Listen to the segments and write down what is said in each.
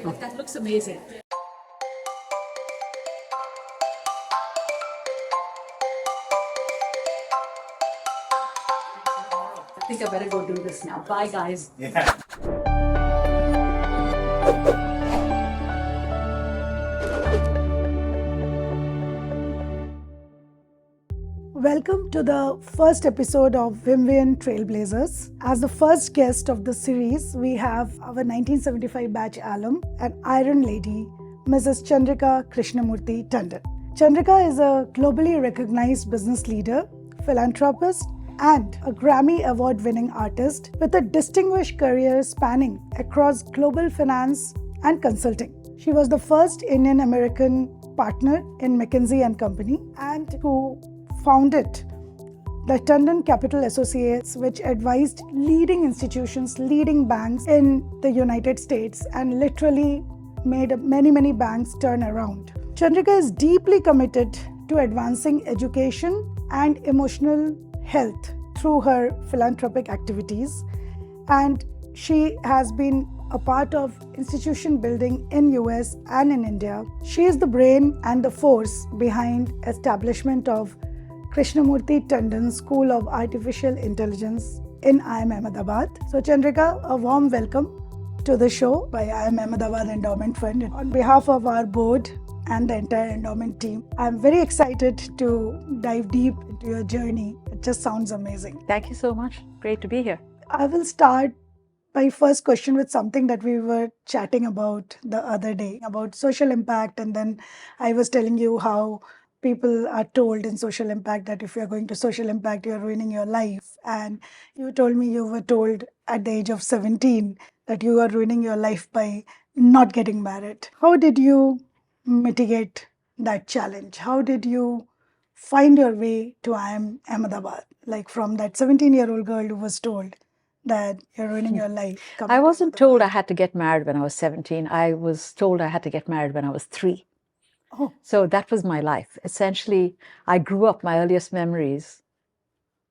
That looks amazing. I think I better go do this now. Bye, guys. Yeah. Welcome to the first episode of Wimwian Trailblazers. As the first guest of the series, we have our 1975 batch alum, an Iron Lady, Mrs. Chandrika Krishnamurthy Tandon. Chandrika is a globally recognized business leader, philanthropist, and a Grammy Award-winning artist with a distinguished career spanning across global finance and consulting. She was the first Indian American partner in McKinsey & Company and who founded the Tandon Capital Associates, which advised leading institutions, leading banks in the United States and literally made many banks turn around. Chandrika is deeply committed to advancing education and emotional health through her philanthropic activities, and she has been a part of institution building in US and in India. She is the brain and the force behind establishment of Krishnamurthy Tandon School of Artificial Intelligence in IIMA Ahmedabad. So Chandrika, a warm welcome to the show by IIMA Ahmedabad Endowment Fund. On behalf of our board and the entire endowment team, I'm very excited to dive deep into your journey. It just sounds amazing. Thank you so much. Great to be here. I will start my first question with something that we were chatting about the other day, about social impact. And then I was telling you how people are told in social impact that if you're going to social impact, you're ruining your life. And you told me you were told at the age of 17 that you are ruining your life by not getting married. How did you mitigate that challenge? How did you find your way to IIM Ahmedabad? Like from that 17-year-old girl who was told that you're ruining your life. I wasn't told I had to get married when I was 17. I was told I had to get married when I was 3. Oh. So that was my life. Essentially, I grew up, my earliest memories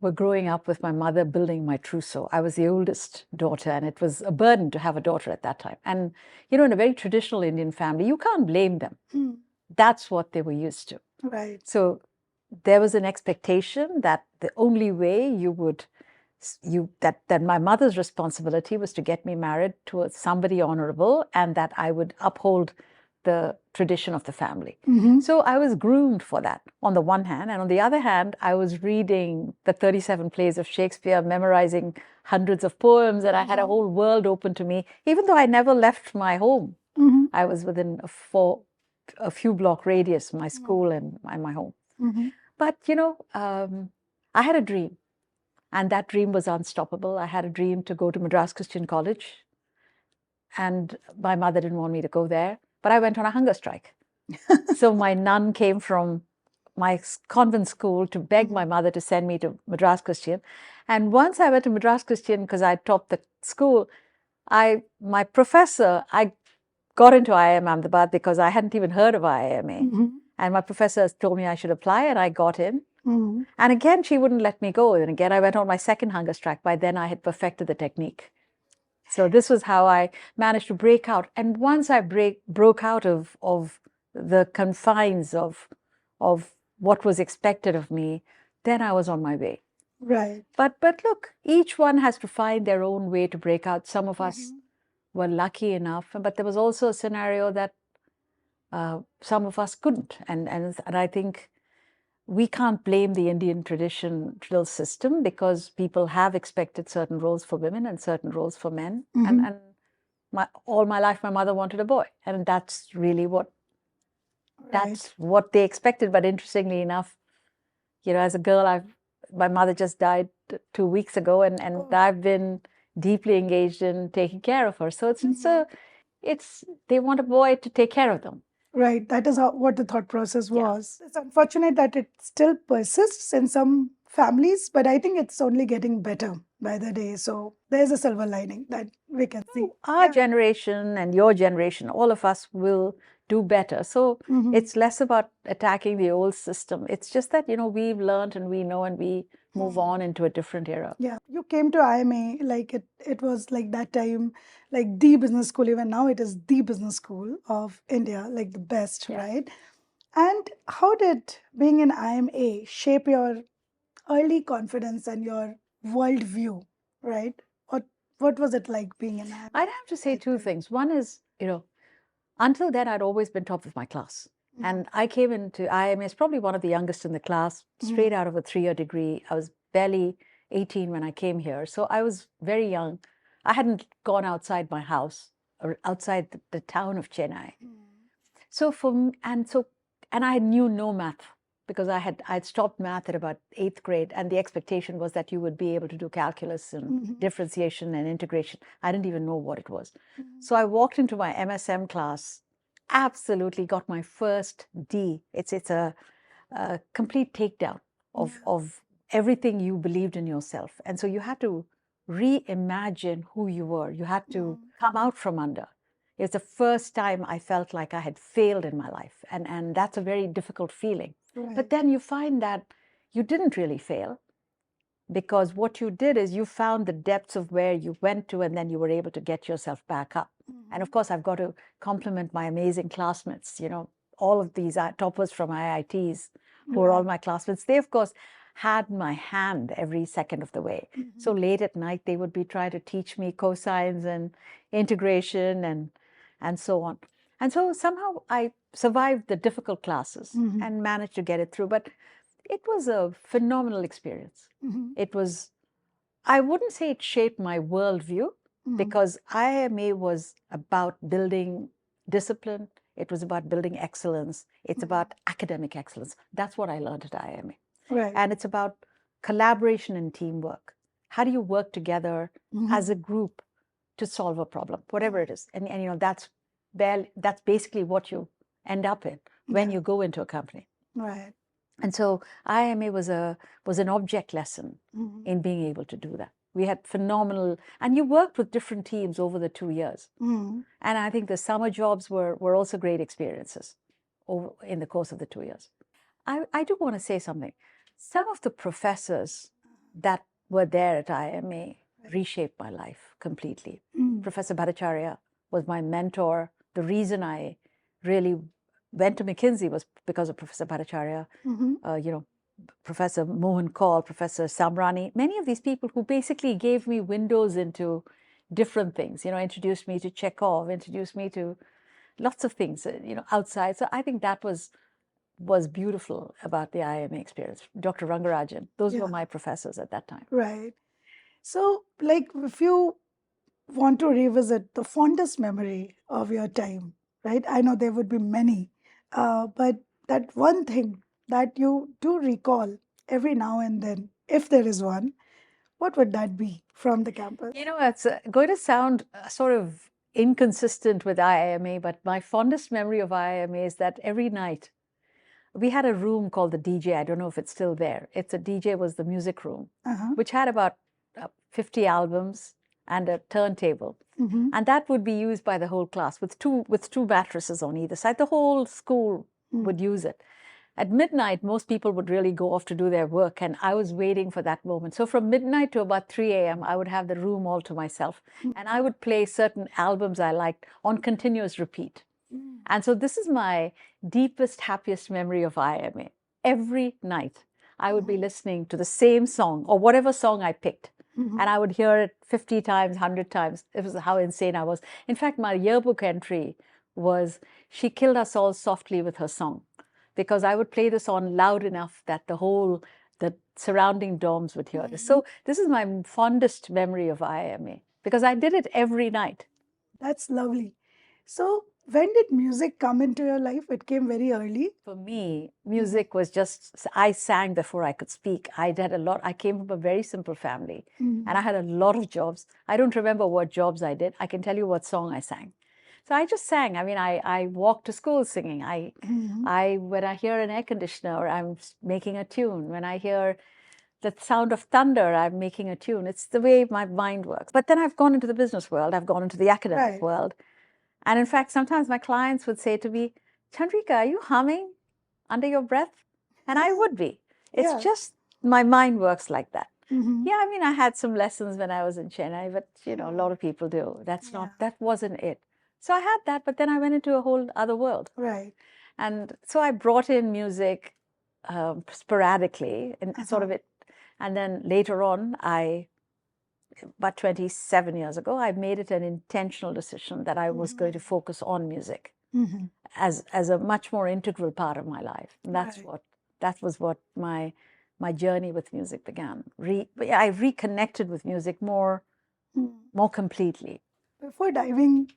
were growing up with my mother building my trousseau. I was the oldest daughter, and it was a burden to have a daughter at that time. And, you know, in a very traditional Indian family, you can't blame them. That's what they were used to. Right. So there was an expectation that the only way that my mother's responsibility was to get me married to somebody honorable, and that I would uphold the tradition of the family. So I was groomed for that on the one hand, and on the other hand, I was reading the 37 plays of Shakespeare, memorizing hundreds of poems, and I had a whole world open to me, even though I never left my home. I was within a few block radius, my school and my home. But, you know, I had a dream, and that dream was unstoppable. I had a dream to go to Madras Christian College, and my mother didn't want me to go there. But I went on a hunger strike. So my nun came from my convent school to beg my mother to send me to Madras Christian. And once I went to Madras Christian, because I taught the school, I got into IIM Ahmedabad because I hadn't even heard of IIMA. And my professor told me I should apply, and I got in. And again, she wouldn't let me go. And again, I went on my second hunger strike. By then, I had perfected the technique. So this was how I managed to break out. And once I broke out of the confines of what was expected of me, then I was on my way. Right. But look, each one has to find their own way to break out. Some of us were lucky enough, but there was also a scenario that some of us couldn't. And I think we can't blame the Indian traditional system, because people have expected certain roles for women and certain roles for men. And all my life, my mother wanted a boy. And that's really that's what they expected. But interestingly enough, you know, as a girl, my mother just died 2 weeks ago, and I've been deeply engaged in taking care of her. So it's they want a boy to take care of them. Right. That is what the thought process was. It's unfortunate that it still persists in some families, but I think it's only getting better by the day. So there's a silver lining that we can see. Our generation and your generation, all of us will do better. So it's less about attacking the old system. It's just that, we've learned and we know and we move on into a different era. Yeah, you came to IIMA, like it was like that time, like the business school. Even now, it is the business school of India, like the best, Yeah. right? And how did being in IIMA shape your early confidence and your worldview, right? What was it like being in IIMA? I'd have to say two things. One is, until then, I'd always been top of my class. And I came into IIMA as probably one of the youngest in the class, straight out of a 3-year degree. I was barely 18 when I came here. So I was very young. I hadn't gone outside my house or outside the town of Chennai. So and I knew no math because I'd stopped math at about 8th grade, and the expectation was that you would be able to do calculus and differentiation and integration. I didn't even know what it was. So I walked into my MSM class, absolutely got my first D. It's a complete takedown of everything you believed in yourself. And so you had to reimagine who you were. You had to come out from under. It was the first time I felt like I had failed in my life. And that's a very difficult feeling. Right. But then you find that you didn't really fail, because what you did is you found the depths of where you went to, and then you were able to get yourself back up. And of course, I've got to compliment my amazing classmates, all of these toppers from IITs who are all my classmates. They, of course, had my hand every second of the way. So late at night, they would be trying to teach me cosines and integration and so on. And so somehow I survived the difficult classes and managed to get it through. But it was a phenomenal experience. It was, I wouldn't say it shaped my worldview, because IIMA was about building discipline. It was about building excellence. It's about academic excellence. That's what I learned at IIMA. Right. And it's about collaboration and teamwork. How do you work together as a group to solve a problem, whatever it is? And that's basically what you end up in when you go into a company. Right. And so IIMA was an object lesson in being able to do that. We had phenomenal, and you worked with different teams over the 2 years. And I think the summer jobs were also great experiences in the course of the 2 years. I do want to say something. Some of the professors that were there at IIMA reshaped my life completely. Professor Bhattacharya was my mentor. The reason I really went to McKinsey was because of Professor Bhattacharya, Professor Mohan Kaul, Professor Samrani, many of these people who basically gave me windows into different things, introduced me to Chekhov, introduced me to lots of things, outside. So I think that was beautiful about the IIMA experience. Dr. Rangarajan, those were my professors at that time. Right. So, like, if you want to revisit the fondest memory of your time, right? I know there would be many, but that one thing that you do recall every now and then, if there is one, what would that be from the campus? It's going to sound sort of inconsistent with IIMA, but my fondest memory of IIMA is that every night we had a room called the DJ. I don't know if it's still there. It's a DJ was the music room, which had about 50 albums and a turntable. And that would be used by the whole class with two mattresses on either side. The whole school would use it. At midnight, most people would really go off to do their work, and I was waiting for that moment. So from midnight to about 3 a.m., I would have the room all to myself, and I would play certain albums I liked on continuous repeat. And so this is my deepest, happiest memory of IIMA. Every night, I would be listening to the same song or whatever song I picked. And I would hear it 50 times, 100 times. It was how insane I was. In fact, my yearbook entry was, "She killed us all softly with her song," because I would play the song loud enough that the surrounding dorms would hear this. So this is my fondest memory of IIMA, because I did it every night. That's lovely. So, when did music come into your life? It came very early. For me, music was just, I sang before I could speak. I came from a very simple family, and I had a lot of jobs. I don't remember what jobs I did. I can tell you what song I sang. So I just sang. I mean, I walked to school singing. When I hear an air conditioner, I'm making a tune. When I hear the sound of thunder, I'm making a tune. It's the way my mind works. But then I've gone into the business world. I've gone into the academic world. And in fact, sometimes my clients would say to me, Chandrika, are you humming under your breath? And I would be. It's just my mind works like that. Yeah, I mean, I had some lessons when I was in Chennai, but a lot of people do. That wasn't it. So I had that, but then I went into a whole other world. Right. And so I brought in music sporadically and sort of it. And then later on, about 27 years ago, I made it an intentional decision that I was going to focus on music as a much more integral part of my life. And that was what my journey with music began. I reconnected with music more completely. Before diving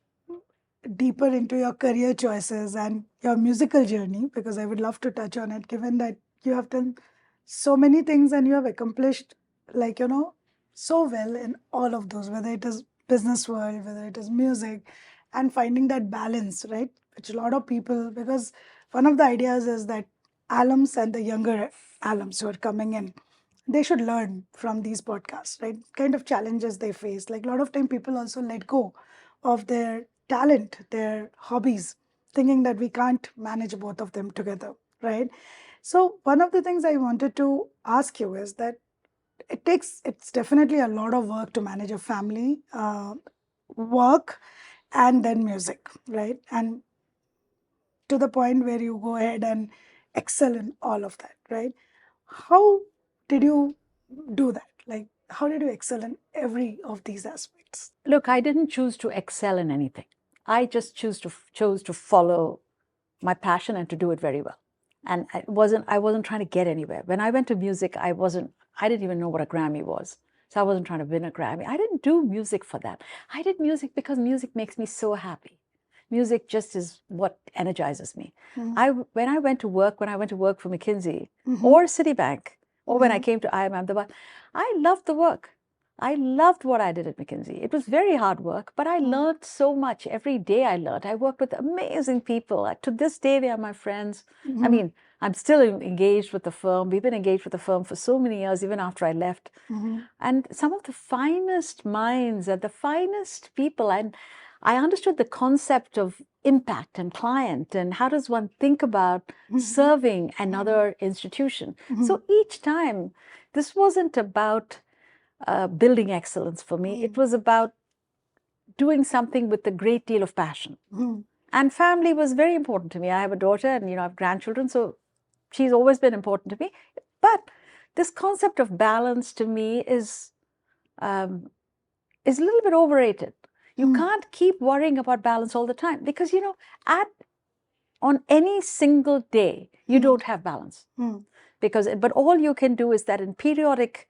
deeper into your career choices and your musical journey, because I would love to touch on it, given that you have done so many things and you have accomplished, so well in all of those, whether it is business world, whether it is music, and finding that balance, right? Which a lot of people, because one of the ideas is that alums and the younger alums who are coming in, they should learn from these podcasts, right? Kind of challenges they face. Like a lot of time people also let go of their talent, their hobbies, thinking that we can't manage both of them together, right? So one of the things I wanted to ask you is that it's definitely a lot of work to manage a family, work, and then music, right? And to the point where you go ahead and excel in all of that, right? How did you do that? Like, how did you excel in every of these aspects? Look, I didn't choose to excel in anything. I just chose to follow my passion and to do it very well. And I wasn't trying to get anywhere. When I went to music, I didn't even know what a Grammy was. So I wasn't trying to win a Grammy. I didn't do music for that. I did music because music makes me so happy. Music just is what energizes me. When I went to work for McKinsey or Citibank, or when I came to IIMA Ahmedabad, I loved the work. I loved what I did at McKinsey. It was very hard work, but I learned so much. Every day I learned. I worked with amazing people. To this day, they are my friends. I mean, I'm still engaged with the firm. We've been engaged with the firm for so many years, even after I left. And some of the finest minds and the finest people. And I understood the concept of impact and client and how does one think about serving another institution. So each time, this wasn't about building excellence for me. It was about doing something with a great deal of passion. And family was very important to me. I have a daughter and I have grandchildren, so she's always been important to me. But this concept of balance to me is a little bit overrated. You can't keep worrying about balance all the time because on any single day you don't have balance. But all you can do is that in periodically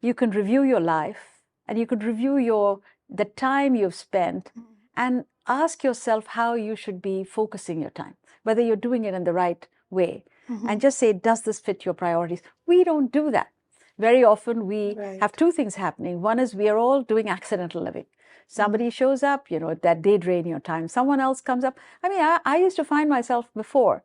you can review your life and you could review the time you've spent and ask yourself how you should be focusing your time, whether you're doing it in the right way, and just say, does this fit your priorities? We don't do that. Very often we have two things happening. One is we are all doing accidental living. Somebody shows up, that they drain your time. Someone else comes up. I mean, I used to find myself before,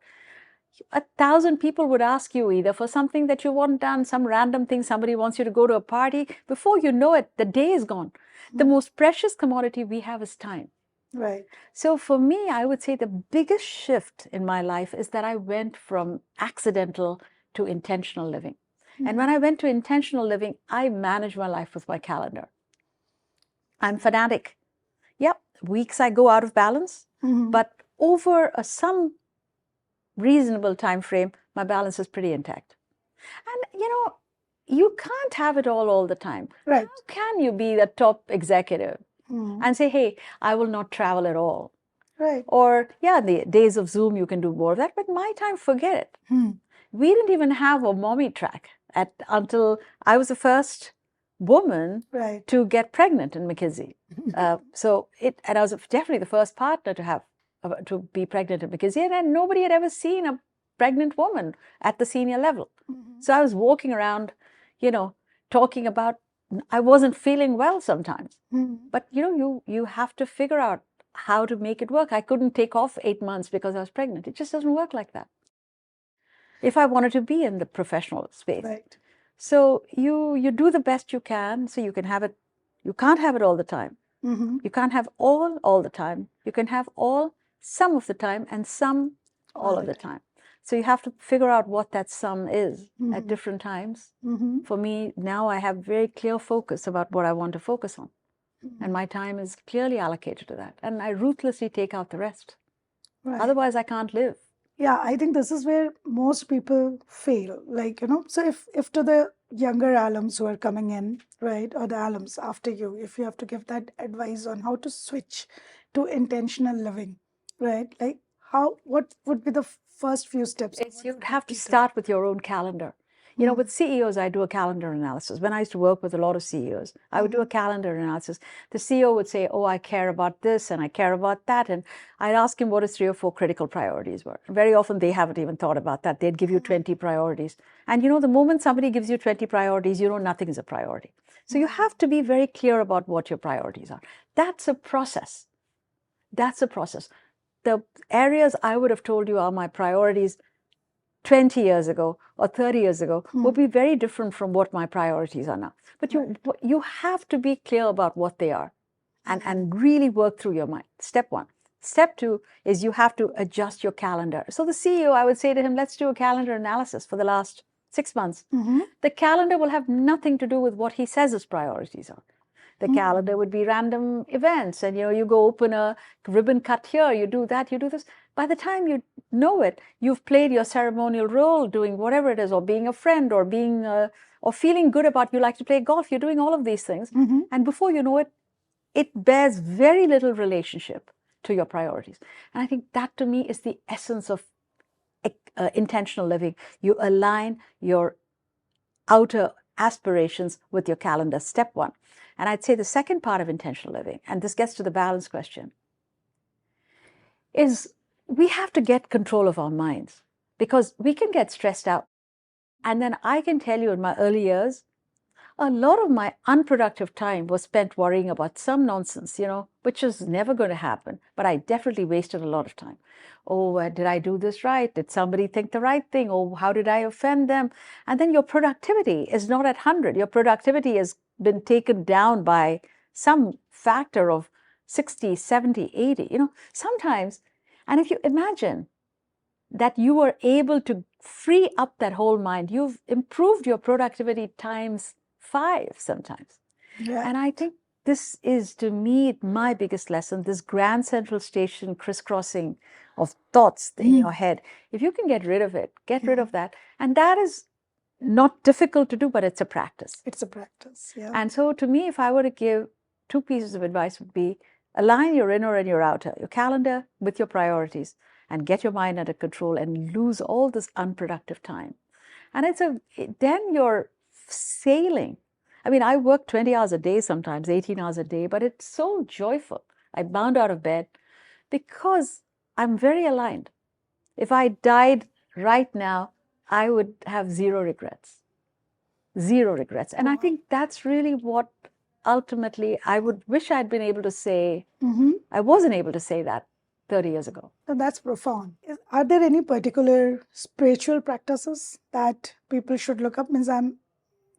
1,000 people would ask you either for something that you want done, some random thing, somebody wants you to go to a party. Before you know it, the day is gone. The most precious commodity we have is time. Right. So for me, I would say the biggest shift in my life is that I went from accidental to intentional living. And when I went to intentional living, I manage my life with my calendar. I'm fanatic. Yep, weeks I go out of balance, but over some reasonable time frame, my balance is pretty intact. And you can't have it all the time. Right. How can you be the top executive and say, hey, I will not travel at all? Right. Or, yeah, the days of Zoom, you can do more of that, but my time, forget it. We didn't even have a mommy track until I was the first woman to get pregnant in McKinsey. And I was definitely the first partner to be pregnant at McKinsey, and nobody had ever seen a pregnant woman at the senior level. So I was walking around, talking about, I wasn't feeling well sometimes. But, you have to figure out how to make it work. I couldn't take off 8 months because I was pregnant. It just doesn't work like that. If I wanted to be in the professional space. So you do the best you can, so you can have it. You can't have it all the time. You can't have all the time. You can have all some of the time and some all of the time. So you have to figure out what that sum is at different times. For me, now I have very clear focus about what I want to focus on. And my time is clearly allocated to that. And I ruthlessly take out the rest. Right. Otherwise, I can't live. Yeah, I think this is where most people fail. Like, so if to the younger alums who are coming in, right, or the alums after you, if you have to give that advice on how to switch to intentional living, right? Like what would be the first few steps? You'd have to start with your own calendar. You know, with CEOs, I do a calendar analysis. When I used to work with a lot of CEOs, I would do a calendar analysis. The CEO would say, oh, I care about this and I care about that. And I'd ask him what his 3 or 4 critical priorities were. Very often, they haven't even thought about that. They'd give you 20 priorities. And the moment somebody gives you 20 priorities, nothing is a priority. So you have to be very clear about what your priorities are. That's a process. That's a process. The areas I would have told you are my priorities 20 years ago or 30 years ago will be very different from what my priorities are now. But you have to be clear about what they are and really work through your mind. Step 1. Step 2 is you have to adjust your calendar. So the CEO, I would say to him, let's do a calendar analysis for the last 6 months. The calendar will have nothing to do with what he says his priorities are. The calendar would be random events, and you go open a ribbon cut here, you do that, you do this. By the time you know it, you've played your ceremonial role doing whatever it is, or being a friend, or being or feeling good about you like to play golf. You're doing all of these things, and before you know it, it bears very little relationship to your priorities. And I think that to me is the essence of intentional living. You align your outer aspirations with your calendar. Step 1. And I'd say the second part of intentional living, and this gets to the balance question, is we have to get control of our minds, because we can get stressed out. And then I can tell you, in my early years, a lot of my unproductive time was spent worrying about some nonsense, which is never going to happen. But I definitely wasted a lot of time. Oh, did I do this right? Did somebody think the right thing? Oh, how did I offend them? And then your productivity is not at 100. Your productivity has been taken down by some factor of 60, 70, 80. Sometimes, and if you imagine that you were able to free up that whole mind, you've improved your productivity times 5 sometimes. Yeah. And I think this is, to me, my biggest lesson, this Grand Central Station crisscrossing of thoughts in your head. If you can get rid of it, get rid of that. And that is not difficult to do, but it's a practice. It's a practice, yeah. And so to me, if I were to give 2 pieces of advice, would be align your inner and your outer, your calendar with your priorities, and get your mind under control and lose all this unproductive time. And then you're sailing. I mean, I work 20 hours a day sometimes, 18 hours a day, but it's so joyful. I bound out of bed because I'm very aligned. If I died right now, I would have 0 regrets. 0 regrets. And I think that's really what ultimately I would wish I'd been able to say. I wasn't able to say that 30 years ago. And that's profound. Are there any particular spiritual practices that people should look up? Means I'm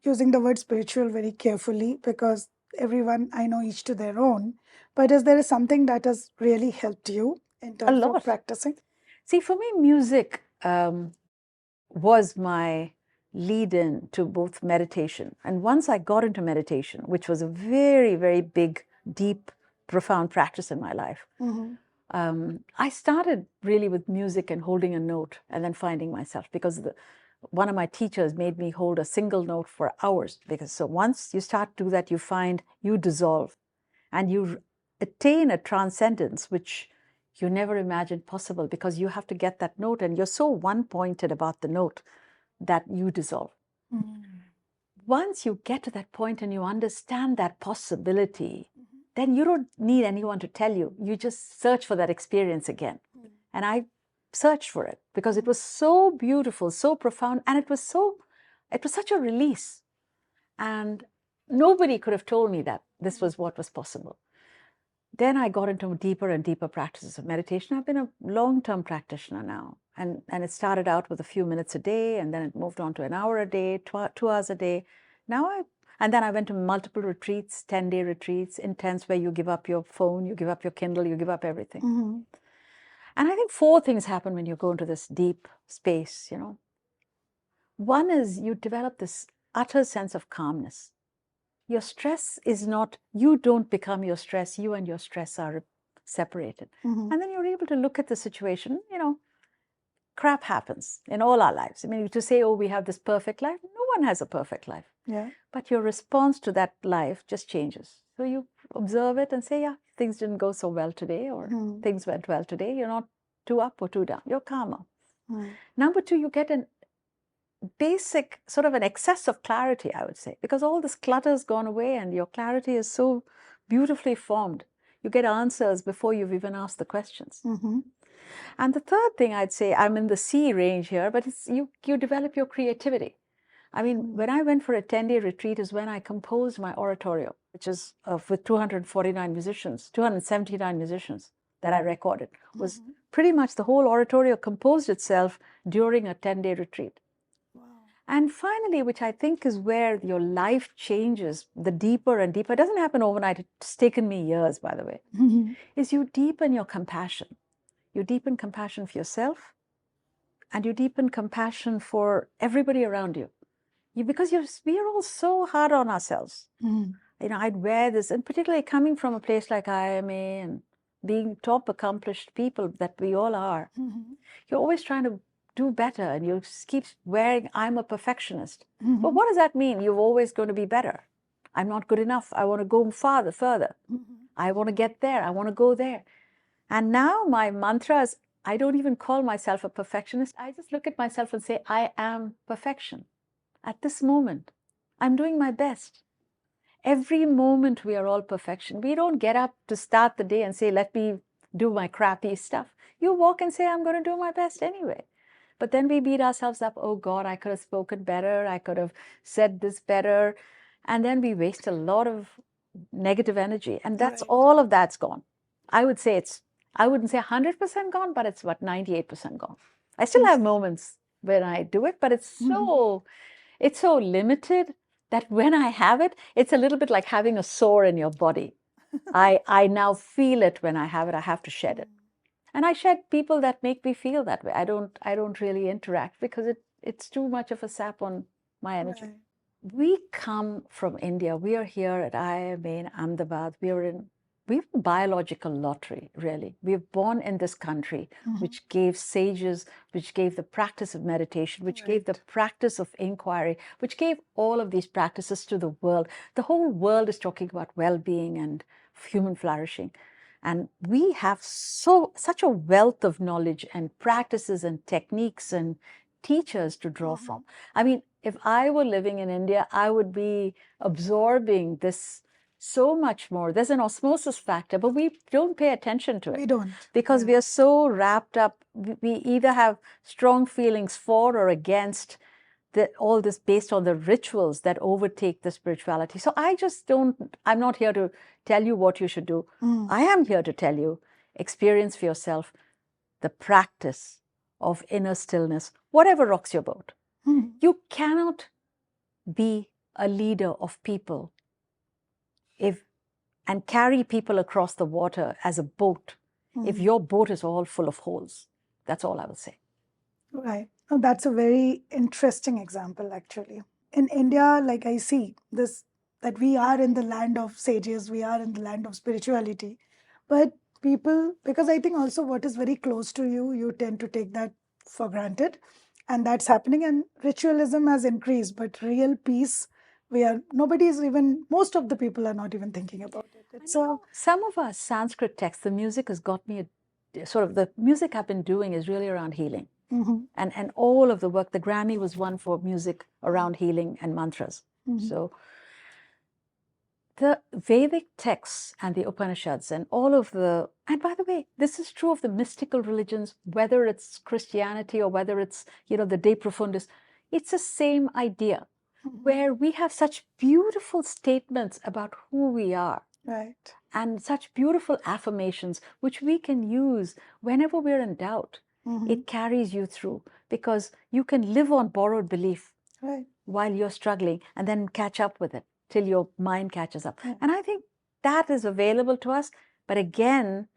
using the word spiritual very carefully, because everyone, I know, each to their own. But is there something that has really helped you in terms of practicing? See, for me, music was my lead-in to both meditation. And once I got into meditation, which was a very, very big, deep, profound practice in my life, I started really with music and holding a note and then finding myself, because one of my teachers made me hold a single note for hours. Because so once you start to do that, you find you dissolve and you attain a transcendence which you never imagined possible, because you have to get that note and you're so one-pointed about the note that you dissolve. Once you get to that point and you understand that possibility, then you don't need anyone to tell you. You just search for that experience again. And I searched for it because it was so beautiful, so profound, and it was such a release. And nobody could have told me that this was what was possible. Then I got into deeper and deeper practices of meditation. I've been a long-term practitioner now. And it started out with a few minutes a day, and then it moved on to an hour a day, 2 hours a day. Now And then I went to multiple retreats, 10-day retreats, intense, where you give up your phone, you give up your Kindle, you give up everything. And I think 4 things happen when you go into this deep space, you know. One is you develop this utter sense of calmness. Your stress is not, you don't become your stress, you and your stress are separated. And then you're able to look at the situation, you know, crap happens in all our lives. I mean, to say, oh, we have this perfect life, no one has a perfect life. Yeah. But your response to that life just changes. So you observe it and say, yeah, things didn't go so well today, or things went well today. You're not too up or too down. You're calmer. Number 2, you get an basic sort of an excess of clarity, I would say, because all this clutter has gone away and your clarity is so beautifully formed. You get answers before you've even asked the questions. And the third thing I'd say, I'm in the C range here, but it's you develop your creativity. I mean, when I went for a 10-day retreat is when I composed my oratorio, which is with 249 musicians, 279 musicians that I recorded. Was pretty much the whole oratorio composed itself during a 10-day retreat. And finally, which I think is where your life changes, the deeper and deeper, it doesn't happen overnight, it's taken me years, by the way, is you deepen your compassion. You deepen compassion for yourself, and you deepen compassion for everybody around you. Because we are all so hard on ourselves. You know, I'd wear this, and particularly coming from a place like IIMA and being top accomplished people that we all are, you're always trying to do better, and you keep wearing, I'm a perfectionist. But what does that mean? You're always going to be better. I'm not good enough. I want to go further. I want to get there. I want to go there. And now my mantra is, I don't even call myself a perfectionist. I just look at myself and say, I am perfection. At this moment, I'm doing my best. Every moment we are all perfection. We don't get up to start the day and say, let me do my crappy stuff. You walk and say, I'm going to do my best anyway. But then we beat ourselves up. Oh God, I could have spoken better. I could have said this better. And then we waste a lot of negative energy. And that's all of that's gone. I would say I wouldn't say 100% gone, but it's what, 98% gone. I still have moments when I do it, but it's so limited that when I have it, it's a little bit like having a sore in your body. I now feel it when I have it. I have to shed it. And I shed people that make me feel that way. I don't really interact because it's too much of a sap on my energy. We come from India. We are here at IIMA in Ahmedabad. We're in biological lottery, really. We were born in this country, which gave sages, which gave the practice of meditation, which gave the practice of inquiry, which gave all of these practices to the world. The whole world is talking about well-being and human flourishing. And we have such a wealth of knowledge and practices and techniques and teachers to draw from. I mean, if I were living in India, I would be absorbing this so much more. There's an osmosis factor, but we don't pay attention to it. We don't. Because we are so wrapped up. We either have strong feelings for or against all this based on the rituals that overtake the spirituality. So I'm not here to tell you what you should do. I am here to tell you, experience for yourself the practice of inner stillness, whatever rocks your boat. You cannot be a leader of people and carry people across the water as a boat if your boat is all full of holes. That's all I will say. Right. Oh, that's a very interesting example, actually. In India, like I see this, that we are in the land of sages, we are in the land of spirituality. But people, because I think also what is very close to you, you tend to take that for granted. And that's happening. And ritualism has increased, but real peace, most of the people are not even thinking about it. Some of our Sanskrit texts, the music has got me, the music I've been doing is really around healing. And all of the work, the Grammy was won for music around healing and mantras. So the Vedic texts and the Upanishads and and by the way, this is true of the mystical religions, whether it's Christianity or whether it's, the De Profundis, it's the same idea where we have such beautiful statements about who we are. Right. And such beautiful affirmations, which we can use whenever we're in doubt. It carries you through because you can live on borrowed belief while you're struggling and then catch up with it. till your mind catches up. And I think that is available to us. But again,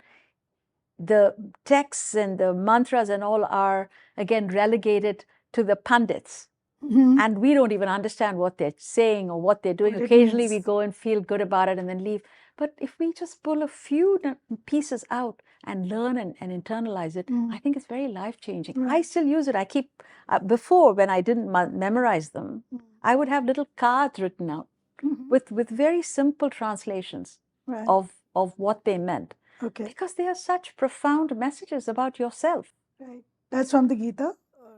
the texts and the mantras and all are, again, relegated to the pundits. And we don't even understand what they're saying or what they're doing. Occasionally we go and feel good about it and then leave. But if we just pull a few pieces out and learn and internalize it, I think it's very life-changing. I still use it. I keep, before when I didn't memorize them, I would have little cards written out with very simple translations of what they meant. Because they are such profound messages about yourself. That's from the Gita?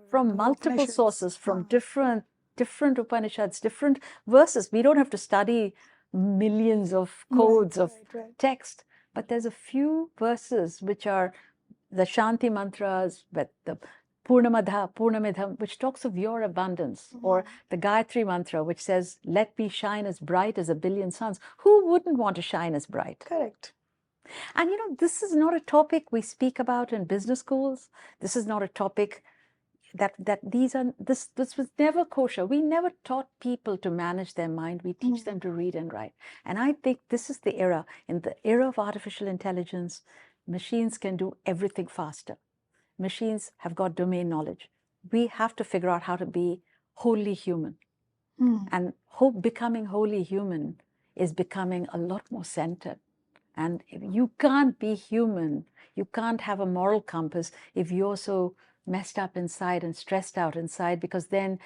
From multiple sources, from different Upanishads, different verses. We don't have to study millions of codes of text, but there's a few verses which are the Shanti mantras, but the Purnamadha, Purnamidham, which talks of your abundance, or the Gayatri mantra, which says, let me shine as bright as a billion suns. Who wouldn't want to shine as bright? Correct. And this is not a topic we speak about in business schools. This is not a topic this was never kosher. We never taught people to manage their mind. We teach them to read and write. And I think this is the era. In the era of artificial intelligence, machines can do everything faster. Machines have got domain knowledge. We have to figure out how to be wholly human. And becoming wholly human is becoming a lot more centered. And you can't be human. You can't have a moral compass if you're so messed up inside and stressed out inside, because then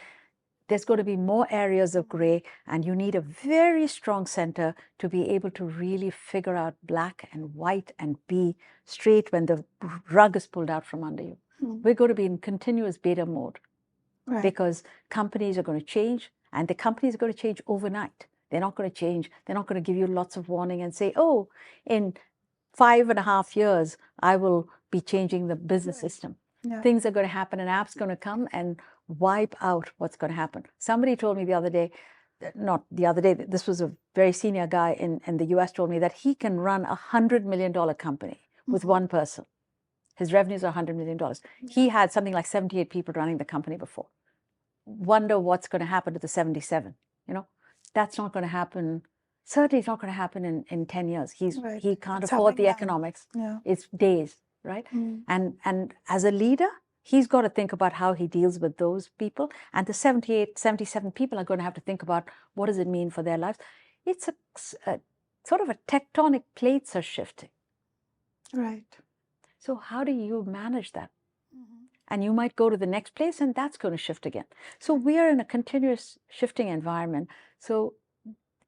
there's going to be more areas of gray, and you need a very strong center to be able to really figure out black and white and be straight when the rug is pulled out from under you. We're going to be in continuous beta mode because companies are going to change, and the companies are going to change overnight. They're not going to change. They're not going to give you lots of warning and say, oh, in 5.5 years, I will be changing the business system. Things are going to happen, an app's going to come and wipe out what's going to happen. Somebody told me the other day, this was a very senior guy in the US, told me that he can run $100 million company with one person. His revenues are $100 million. He had something like 78 people running the company before. Wonder what's going to happen to the 77, That's not going to happen. Certainly it's not going to happen in 10 years. He can't afford the economics. It's days. Right? And as a leader, he's got to think about how he deals with those people. And the 78, 77 people are going to have to think about what does it mean for their lives. It's a sort of a tectonic plates are shifting. Right. So how do you manage that? And you might go to the next place and that's going to shift again. So we are in a continuous shifting environment. So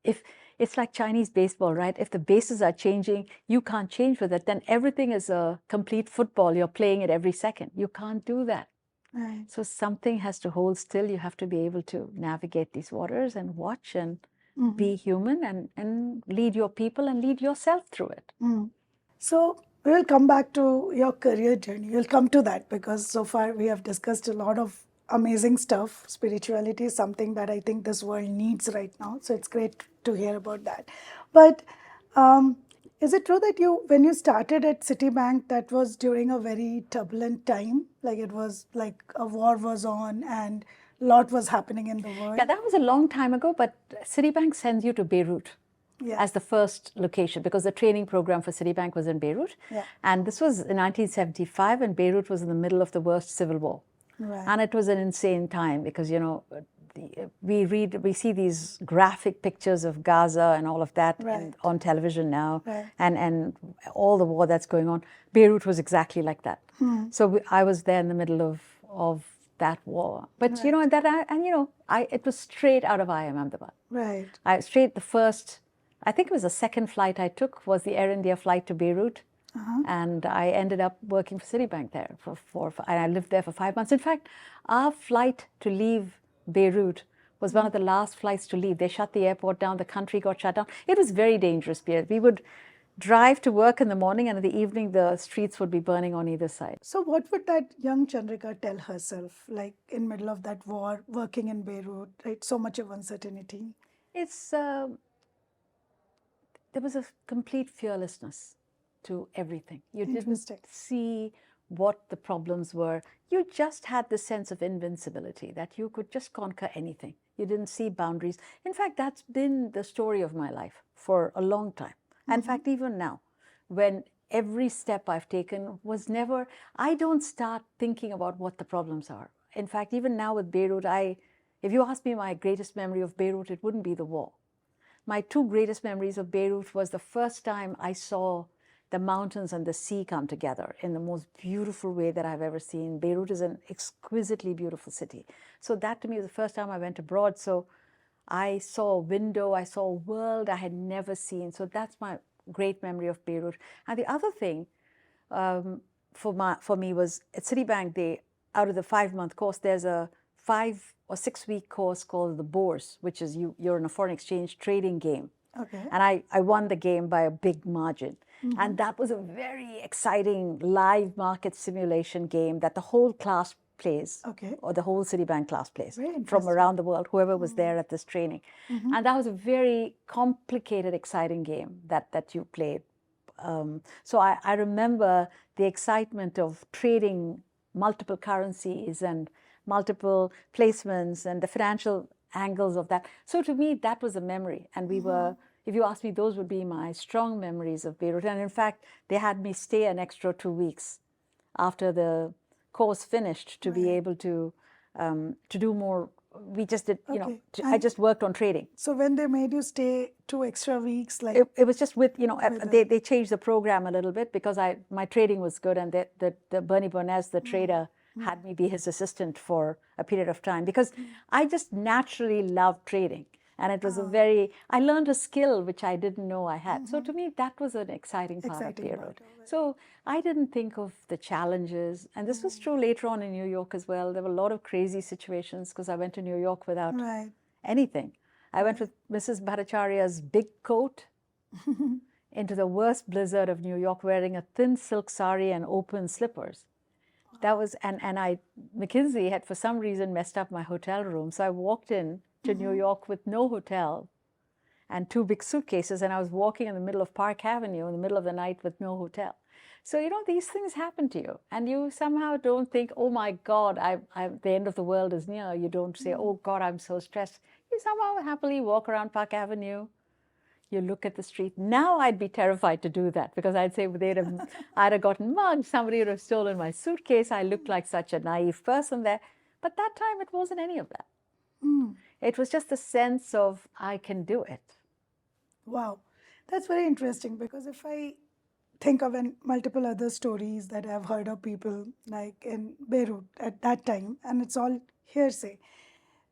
if it's like Chinese baseball, right? If the bases are changing, you can't change with it. Then everything is a complete football. You're playing it every second. You can't do that. Right. So something has to hold still. You have to be able to navigate these waters and watch and be human and lead your people and lead yourself through it. So we will come back to your career journey. We'll come to that because so far we have discussed a lot of amazing stuff. Spirituality is something that I think this world needs right now. So it's great to hear about that. But is it true that when you started at Citibank, that was during a very turbulent time? Like it was like a war was on and a lot was happening in the world? Yeah, that was a long time ago, but Citibank sends you to Beirut. As the first location, because the training program for Citibank was in Beirut. And this was in 1975, and Beirut was in the middle of the worst civil war. And it was an insane time because, we see these graphic pictures of Gaza and all of that on television now, and all the war that's going on. Beirut was exactly like that. So I was there in the middle of that war. But, it was straight out of IIM Ahmedabad. I think it was the second flight I took was the Air India flight to Beirut. And I ended up working for Citibank there and I lived there for 5 months. In fact, our flight to leave Beirut was one of the last flights to leave. They shut the airport down, the country got shut down. It was a very dangerous period. We would drive to work in the morning, and in the evening, the streets would be burning on either side. So what would that young Chandrika tell herself, like in middle of that war, working in Beirut, right? So much of uncertainty. There was a complete fearlessness to everything. You didn't see what the problems were. You just had the sense of invincibility, that you could just conquer anything. You didn't see boundaries. In fact, that's been the story of my life for a long time. In fact, even now, when every step I've taken was never, I don't start thinking about what the problems are. In fact, even now with Beirut, if you ask me my greatest memory of Beirut, it wouldn't be the war. My two greatest memories of Beirut was the first time I saw the mountains and the sea come together in the most beautiful way that I've ever seen. Beirut is an exquisitely beautiful city. So that to me was the first time I went abroad. So I saw a window, I saw a world I had never seen. So that's my great memory of Beirut. And the other thing for me was at Citibank, out of the 5-month course, there's a 5 or 6 week course called the Bourse, which is you're in a foreign exchange trading game. Okay. And I won the game by a big margin. And that was a very exciting live market simulation game that the whole class plays, or the whole Citibank class plays from around the world, whoever was there at this training. And that was a very complicated, exciting game that you played. So I remember the excitement of trading multiple currencies and multiple placements and the financial angles of that. So to me, that was a memory. And we were, if you ask me, those would be my strong memories of Beirut. And in fact, they had me stay an extra 2 weeks after the course finished to be able to do more. We just did, I just worked on trading. So when they made you stay 2 extra weeks, like it was just with, they changed the program a little bit because my trading was good, and the Bernie Bernays, the trader, had me be his assistant for a period of time because I just naturally loved trading. And it was I learned a skill which I didn't know I had. So to me, that was an exciting part of Beirut. So I didn't think of the challenges. And this was true later on in New York as well. There were a lot of crazy situations because I went to New York without anything. I went with Mrs. Bhattacharya's big coat into the worst blizzard of New York, wearing a thin silk sari and open slippers. That was, and McKinsey had for some reason messed up my hotel room. So I walked in to New York with no hotel and 2 big suitcases, and I was walking in the middle of Park Avenue in the middle of the night with no hotel. So, these things happen to you, and you somehow don't think, oh my God, the end of the world is near. You don't say, oh God, I'm so stressed. You somehow happily walk around Park Avenue. You look at the street. Now I'd be terrified to do that because I'd say I'd have gotten mugged. Somebody would have stolen my suitcase. I looked like such a naive person there. But that time, it wasn't any of that. It was just a sense of, I can do it. Wow. That's very interesting because if I think of multiple other stories that I've heard of people like in Beirut at that time, and it's all hearsay,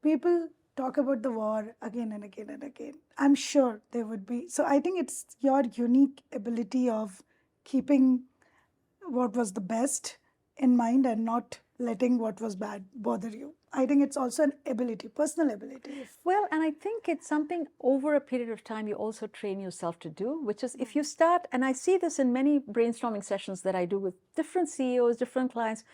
people talk about the war again and again and again. I'm sure there would be. So I think it's your unique ability of keeping what was the best in mind and not letting what was bad bother you. I think it's also an ability, personal ability. Well, and I think it's something over a period of time you also train yourself to do, which is if you start, and I see this in many brainstorming sessions that I do with different CEOs, different clients,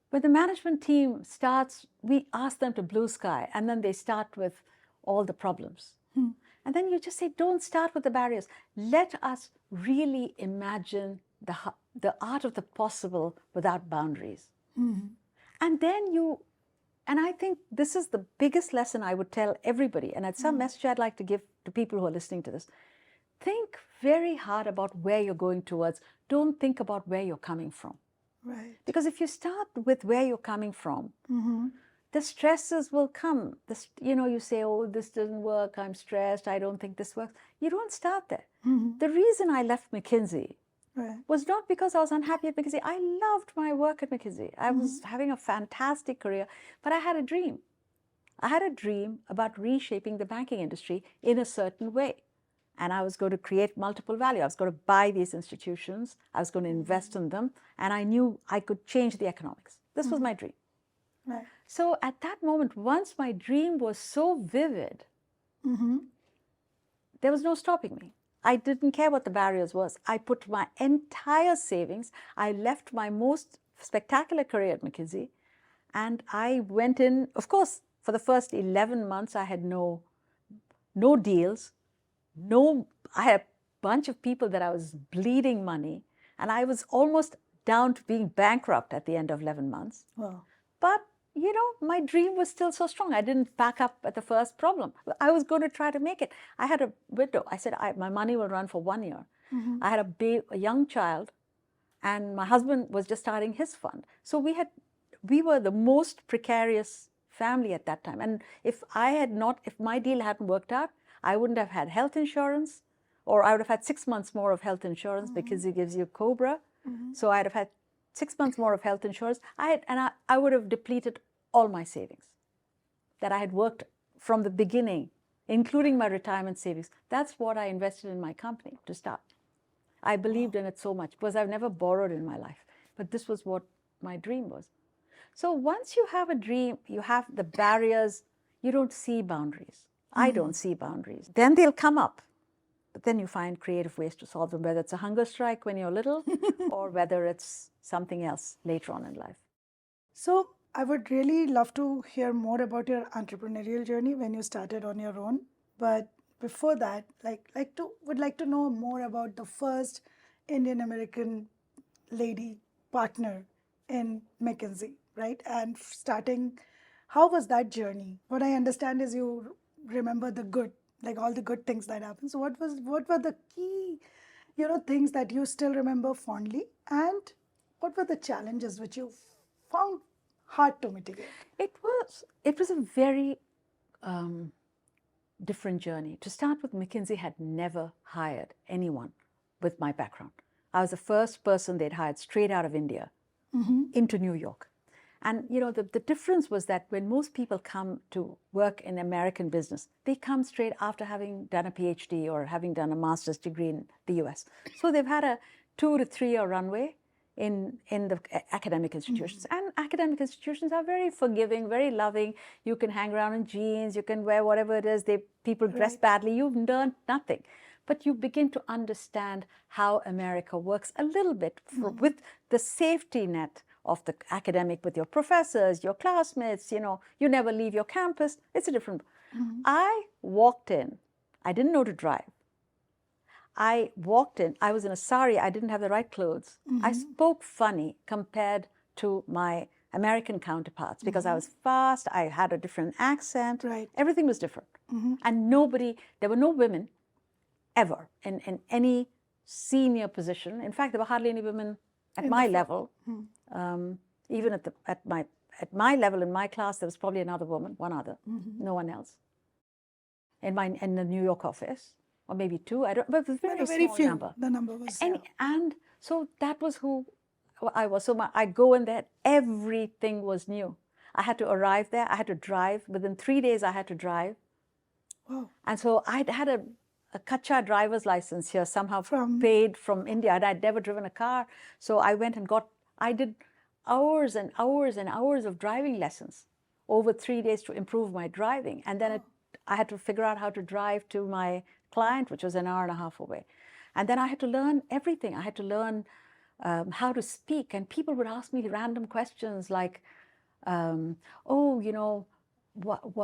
when the management team starts, we ask them to blue sky, and then they start with all the problems. And then you just say, don't start with the barriers. Let us really imagine the art of the possible without boundaries. And then and I think this is the biggest lesson I would tell everybody, and it's some message I'd like to give to people who are listening to this. Think very hard about where you're going towards. Don't think about where you're coming from. Right. Because if you start with where you're coming from, the stresses will come. You say, oh, this doesn't work, I'm stressed, I don't think this works. You don't start there. The reason I left McKinsey was not because I was unhappy at McKinsey. I loved my work at McKinsey. I was having a fantastic career, but I had a dream. I had a dream about reshaping the banking industry in a certain way. And I was going to create multiple value. I was going to buy these institutions. I was going to invest in them. And I knew I could change the economics. This was my dream. Right. So at that moment, once my dream was so vivid, there was no stopping me. I didn't care what the barriers was. I put my entire savings. I left my most spectacular career at McKinsey, and I went in. Of course, for the first 11 months, I had no deals. I had a bunch of people that I was bleeding money, and I was almost down to being bankrupt at the end of 11 months. Wow. But you know, my dream was still so strong. I didn't pack up at the first problem. I was going to try to make it. I had a window. I said, my money will run for 1 year. I had a young child, and my husband was just starting his fund. So we were the most precarious family at that time. And if my deal hadn't worked out, I wouldn't have had health insurance, or I would have had 6 months more of health insurance because it gives you COBRA. So I'd have had 6 months more of health insurance. I would have depleted all my savings that I had worked from the beginning, including my retirement savings. That's what I invested in my company to start. I believed in it so much because I've never borrowed in my life. But this was what my dream was. So once you have a dream, you have the barriers, you don't see boundaries. I don't see boundaries. Then they'll come up. But then you find creative ways to solve them, whether it's a hunger strike when you're little or whether it's something else later on in life. So I would really love to hear more about your entrepreneurial journey when you started on your own. But before that, would like to know more about the first Indian American lady partner in McKinsey, right? And starting, how was that journey? What I understand is you remember the good, like all the good things that happened. So what were the key, things that you still remember fondly, and what were the challenges which you found hard to mitigate? It was a very different journey. To start with, McKinsey had never hired anyone with my background. I was the first person they'd hired straight out of India into New York. And the difference was that when most people come to work in American business, they come straight after having done a PhD or having done a master's degree in the US. So they've had a 2 to 3 year runway in the academic institutions. And academic institutions are very forgiving, very loving. You can hang around in jeans, you can wear whatever it is. People dress badly, you've learned nothing. But you begin to understand how America works a little bit with the safety net of the academic, with your professors, your classmates, you never leave your campus. It's a different. I walked in, I didn't know to drive. I walked in, I was in a sari, I didn't have the right clothes. I spoke funny compared to my American counterparts because I was fast, I had a different accent. Right. Everything was different. And there were no women ever in any senior position. In fact, there were hardly any women at my level. Even at my level in my class, there was probably another woman, one other, no one else. In the New York office, or maybe 2, I don't. But it was very small few. number. The number was. And so that was who I was. So I go in there, everything was new. I had to arrive there. I had to drive. Within 3 days, I had to drive. Wow. And so I'd had a Kacha driver's license here, somehow paid from India. And I'd never driven a car. So I went and I did hours and hours and hours of driving lessons over 3 days to improve my driving. And then I had to figure out how to drive to my client, which was an hour and a half away. And then I had to learn everything. I had to learn how to speak. And people would ask me random questions like, what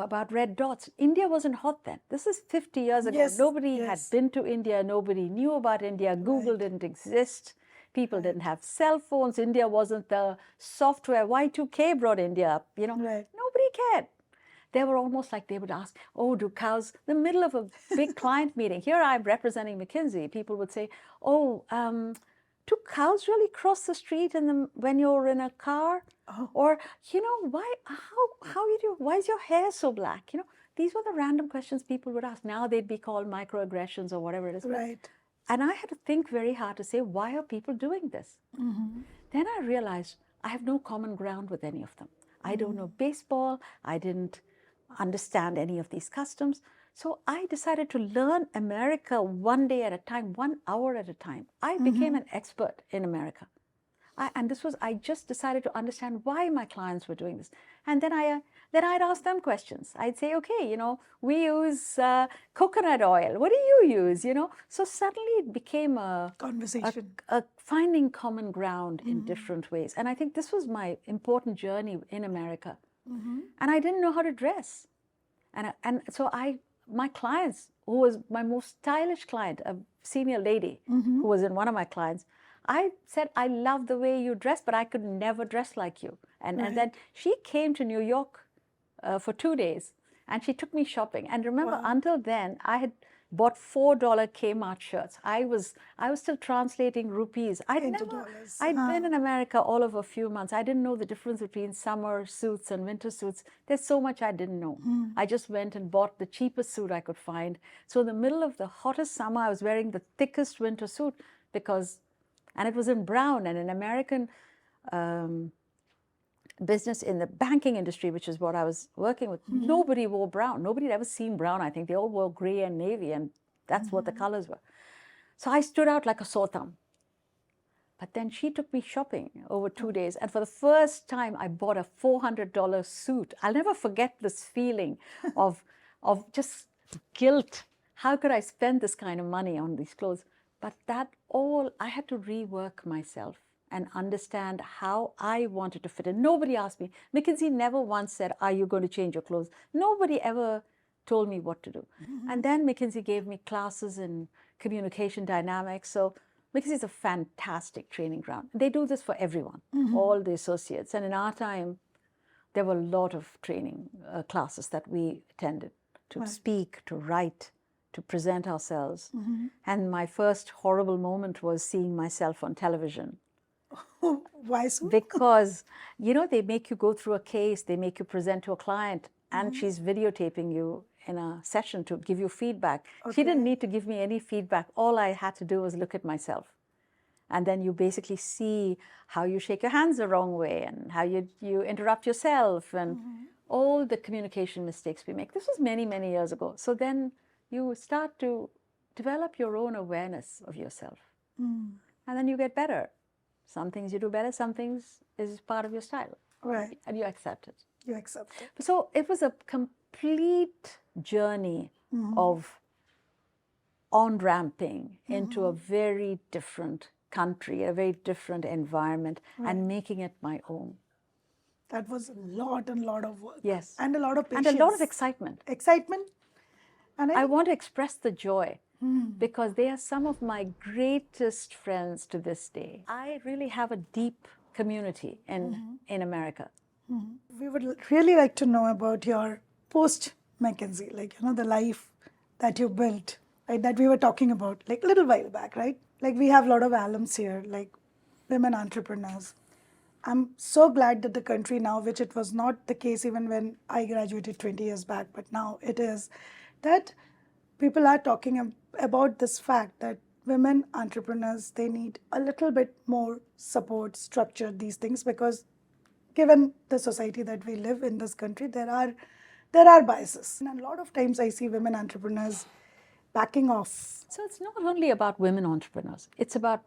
about red dots? India wasn't hot then. This is 50 years ago. Yes, Nobody had been to India. Nobody knew about India. Google didn't exist. People didn't have cell phones. India wasn't the software. Y2K brought India up. Nobody cared. They were almost like they would ask, do cows, the middle of a big client meeting, here I'm representing McKinsey, people would say, do cows really cross the street when you're in a car? Or, why is your hair so black? These were the random questions people would ask. Now they'd be called microaggressions or whatever it is. Right. And I had to think very hard to say, why are people doing this? Then I realized I have no common ground with any of them. I don't know baseball. I didn't understand any of these customs. So I decided to learn America 1 day at a time, 1 hour at a time. I became an expert in America. I just decided to understand why my clients were doing this. And then I'd ask them questions. I'd say, okay, we use coconut oil. What do you use? So suddenly it became a conversation, a finding common ground in different ways. And I think this was my important journey in America. And I didn't know how to dress. And so my clients, who was my most stylish client, a senior lady who was in one of my clients, I said, I love the way you dress, but I could never dress like you. And then she came to New York for 2 days, and she took me shopping. And remember, until then, I had bought $4 Kmart shirts. I was still translating rupees. I'd been in America all of a few months. I didn't know the difference between summer suits and winter suits. There's so much I didn't know. I just went and bought the cheapest suit I could find. So in the middle of the hottest summer, I was wearing the thickest winter suit and it was in brown. And in American business, in the banking industry, which is what I was working with, nobody wore brown. Nobody had ever seen brown, I think. They all wore gray and navy, and that's what the colors were. So I stood out like a sore thumb. But then she took me shopping over 2 days, and for the first time, I bought a $400 suit. I'll never forget this feeling of just guilt. How could I spend this kind of money on these clothes? But I had to rework myself and understand how I wanted to fit in. Nobody asked me. McKinsey never once said, are you going to change your clothes? Nobody ever told me what to do. And then McKinsey gave me classes in communication dynamics. So McKinsey is a fantastic training ground. They do this for everyone, all the associates. And in our time, there were a lot of training classes that we attended to speak, to write, to present ourselves. And my first horrible moment was seeing myself on television. Why so? Because, they make you go through a case, they make you present to a client, and she's videotaping you in a session to give you feedback. She didn't need to give me any feedback. All I had to do was look at myself. And then you basically see how you shake your hands the wrong way and how you interrupt yourself and all the communication mistakes we make. This was many, many years ago. So then you start to develop your own awareness of yourself. And then you get better. Some things you do better, some things is part of your style. Right. And you accept it. You accept it. So it was a complete journey of on-ramping into a very different country, a very different environment, and making it my own. That was a lot of work. Yes. And a lot of patience. And a lot of excitement. Excitement. And I want to express the joy because they are some of my greatest friends to this day. I really have a deep community in America. We would really like to know about your post-McKinsey, the life that you built, right, that we were talking about, a little while back, right? We have a lot of alums here, women entrepreneurs. I'm so glad that the country now, which it was not the case even when I graduated 20 years back, but now it is, that people are talking about this fact that women entrepreneurs, they need a little bit more support, structure, these things, because given the society that we live in this country, there are biases. And a lot of times I see women entrepreneurs backing off. So it's not only about women entrepreneurs, it's about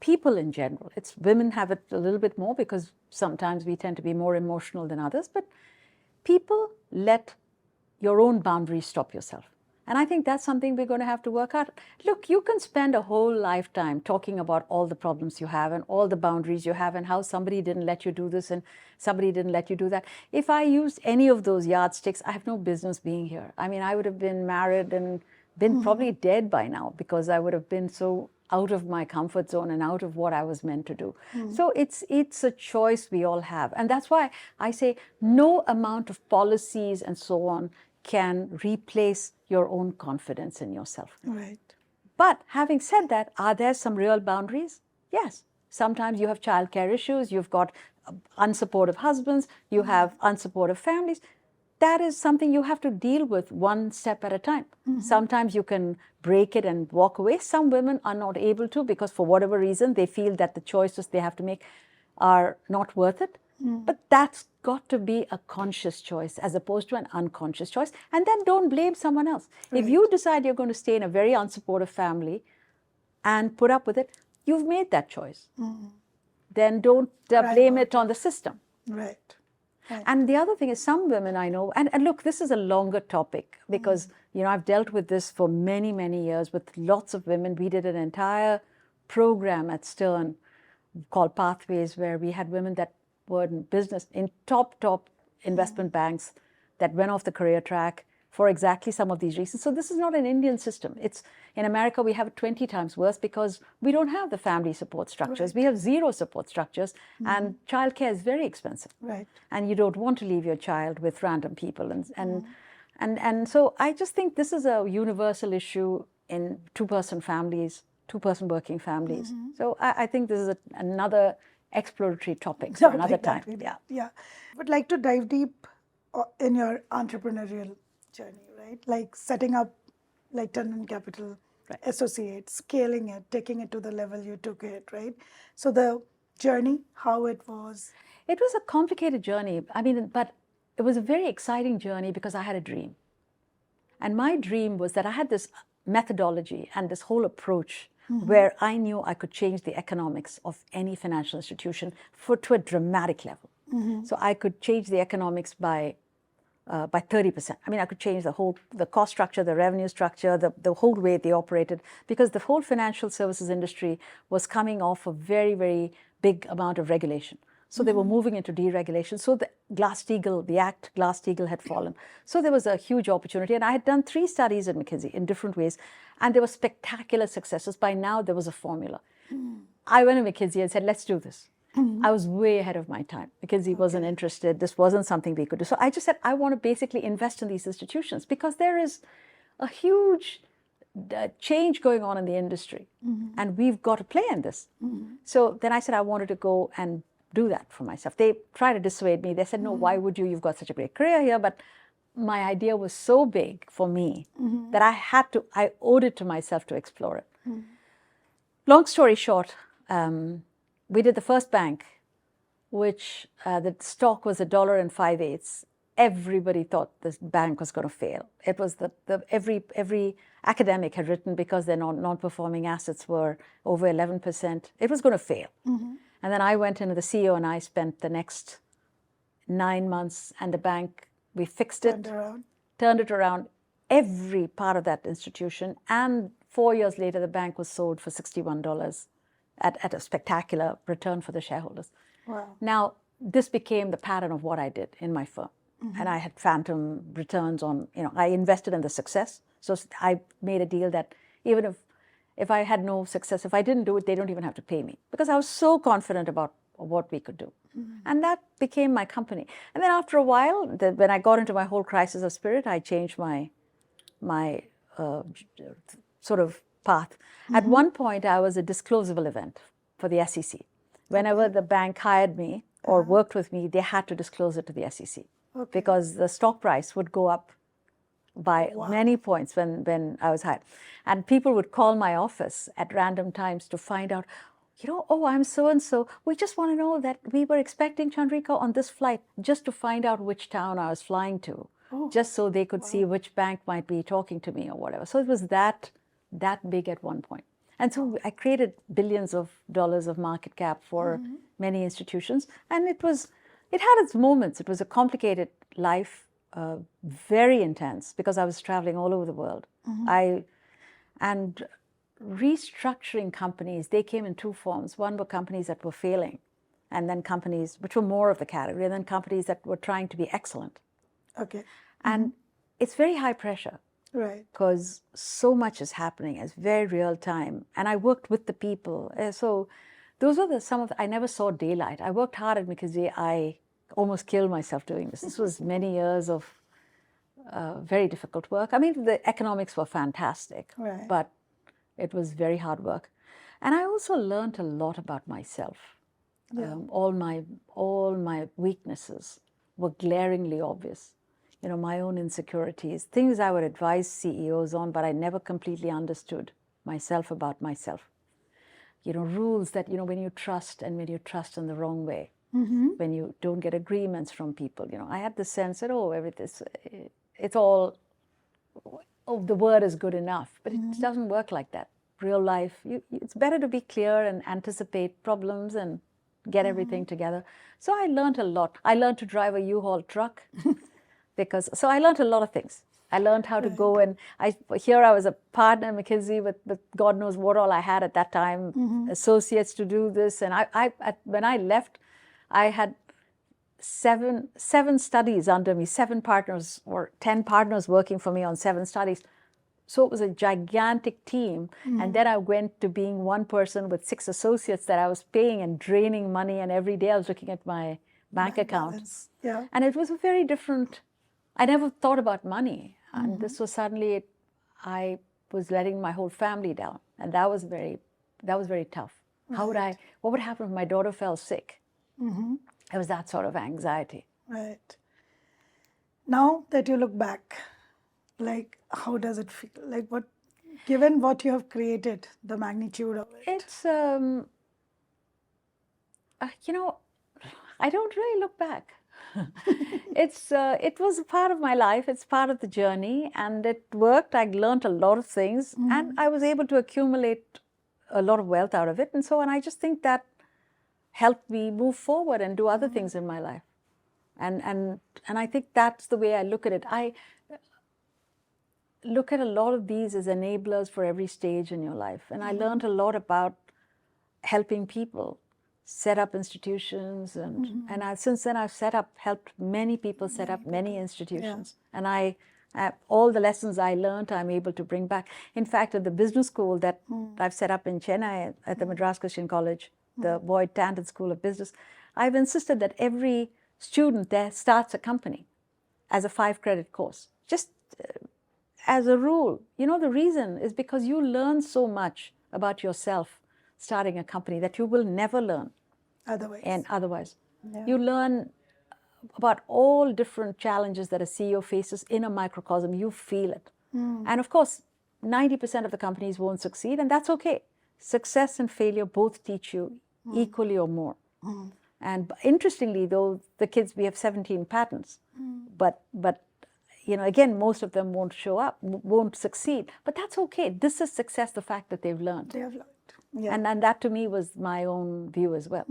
people in general. Women have it a little bit more because sometimes we tend to be more emotional than others, but people let your own boundaries stop yourself. And I think that's something we're going to have to work out. Look, you can spend a whole lifetime talking about all the problems you have and all the boundaries you have and how somebody didn't let you do this and somebody didn't let you do that. If I used any of those yardsticks, I have no business being here. I mean, I would have been married and been probably dead by now because I would have been so out of my comfort zone and out of what I was meant to do. So it's a choice we all have. And that's why I say no amount of policies and so on can replace your own confidence in yourself. Right. But having said that, are there some real boundaries? Yes. Sometimes you have childcare issues, you've got unsupportive husbands, you have unsupportive families. That is something you have to deal with one step at a time. Sometimes you can break it and walk away. Some women are not able to because for whatever reason, they feel that the choices they have to make are not worth it. But that's got to be a conscious choice as opposed to an unconscious choice. And then don't blame someone else. Right. If you decide you're going to stay in a very unsupportive family and put up with it, you've made that choice. Then don't blame it on the system. Right. And the other thing is some women I know, and look, this is a longer topic because, I've dealt with this for many, many years with lots of women. We did an entire program at Stern called Pathways where we had women that were in business in top investment banks that went off the career track, for exactly some of these reasons. So this is not an Indian system. It's in America, we have it 20 times worse because we don't have the family support structures. Right. We have zero support structures, and childcare is very expensive. Right. And you don't want to leave your child with random people. And so I just think this is a universal issue in two-person families, two-person working families. So I think this is another exploratory topic for another time. Yeah. Yeah. I would like to dive deep in your entrepreneurial journey, right? Like setting up like Tandon Capital Associates, scaling it, taking it to the level you took it, right? So the journey, how it was. It was a complicated journey. I mean, but it was a very exciting journey because I had a dream. And my dream was that I had this methodology and this whole approach where I knew I could change the economics of any financial institution to a dramatic level. So I could change the economics by 30%. I mean, I could change the cost structure, the revenue structure, the whole way they operated, because the whole financial services industry was coming off a very, very big amount of regulation. So they were moving into deregulation. So the Act Glass-Steagall had fallen. So there was a huge opportunity. And I had done 3 studies at McKinsey in different ways. And there were spectacular successes. By now, there was a formula. I went to McKinsey and said, let's do this. I was way ahead of my time. McKinsey wasn't interested. This wasn't something we could do. So I just said, I want to basically invest in these institutions because there is a huge change going on in the industry. And we've got to play in this. So then I said, I wanted to go and do that for myself. They tried to dissuade me. They said, no, why would you? You've got such a great career here. But my idea was so big for me that I owed it to myself to explore it. Long story short, we did the first bank, which the stock was $1.05. Everybody thought this bank was going to fail. It was every academic had written because their non-performing assets were over 11%. It was going to fail. And then I went into the CEO and I spent the next 9 months and the bank, we fixed it, turned it around, every part of that institution. And 4 years later, the bank was sold for $61 at a spectacular return for the shareholders. Wow. Now, this became the pattern of what I did in my firm. And I had phantom returns on, I invested in the success. So I made a deal that even if I had no success, if I didn't do it, they don't even have to pay me because I was so confident about what we could do. And that became my company. And then after a while, when I got into my whole crisis of spirit, I changed my sort of path. At one point, I was a disclosable event for the SEC. Whenever the bank hired me or worked with me, they had to disclose it to the SEC because the stock price would go up by many points when I was hired. And people would call my office at random times to find out, oh, I'm so-and-so. We just want to know that we were expecting Chandrika on this flight, just to find out which town I was flying to, just so they could see which bank might be talking to me or whatever. So it was that big at one point. And so I created billions of dollars of market cap for many institutions. And it had its moments. It was a complicated life, very intense because I was traveling all over the world. And restructuring companies, they came in 2 forms. One were companies that were failing, and then companies which were more of the category, and then companies that were trying to be excellent. Okay. And it's very high pressure. Right. Because so much is happening. It's very real time. And I worked with the people. So those were I never saw daylight. I worked hard at McKinsey. I almost killed myself doing this. This was many years of very difficult work. I mean, the economics were fantastic, but it was very hard work. And I also learned a lot about myself. All my weaknesses were glaringly obvious. My own insecurities, things I would advise CEOs on, but I never completely understood myself about myself. Rules that, when you trust and when you trust in the wrong way, when you don't get agreements from people. I had the sense that, it's all, the word is good enough, but it doesn't work like that. Real life, it's better to be clear and anticipate problems and get everything together. So I learned a lot. I learned to drive a U-Haul truck. So I learned a lot of things. I learned how to go and I was a partner at McKinsey with God knows what all I had at that time, associates to do this. And when I left, I had seven studies under me, 7 partners or 10 partners working for me on 7 studies. So it was a gigantic team. And then I went to being one person with 6 associates that I was paying and draining money. And every day I was looking at my bank account. Balance. Yeah. And it was a very different, I never thought about money. And this was suddenly, I was letting my whole family down. And that was very tough. How would what would happen if my daughter fell sick? It was that sort of anxiety. Right. Now that you look back, like, how does it feel? Like, given what you have created, the magnitude of it? It's, I don't really look back. It was a part of my life. It's part of the journey, and it worked. I learned a lot of things, and I was able to accumulate a lot of wealth out of it. And I just think that helped me move forward and do other things in my life. And I think that's the way I look at it. I look at a lot of these as enablers for every stage in your life. And I learned a lot about helping people set up institutions. And since then, I've helped many people set up many institutions. Yeah. And all the lessons I learned, I'm able to bring back. In fact, at the business school that I've set up in Chennai at the Madras Christian College, the Boyd Tandon School of Business, I've insisted that every student there starts a company as a 5-credit course. Just as a rule. You know, the reason is because you learn so much about yourself starting a company that you will never learn otherwise. Yeah. You learn about all different challenges that a CEO faces in a microcosm. You feel it. And of course, 90% of the companies won't succeed, and that's okay. Success and failure both teach you equally or more. And interestingly, though, the kids, we have 17 patents, but again, most of them won't show up, won't succeed. But that's okay. This is success, the fact that they've learned. They have learned. Yeah. And that to me was my own view as well.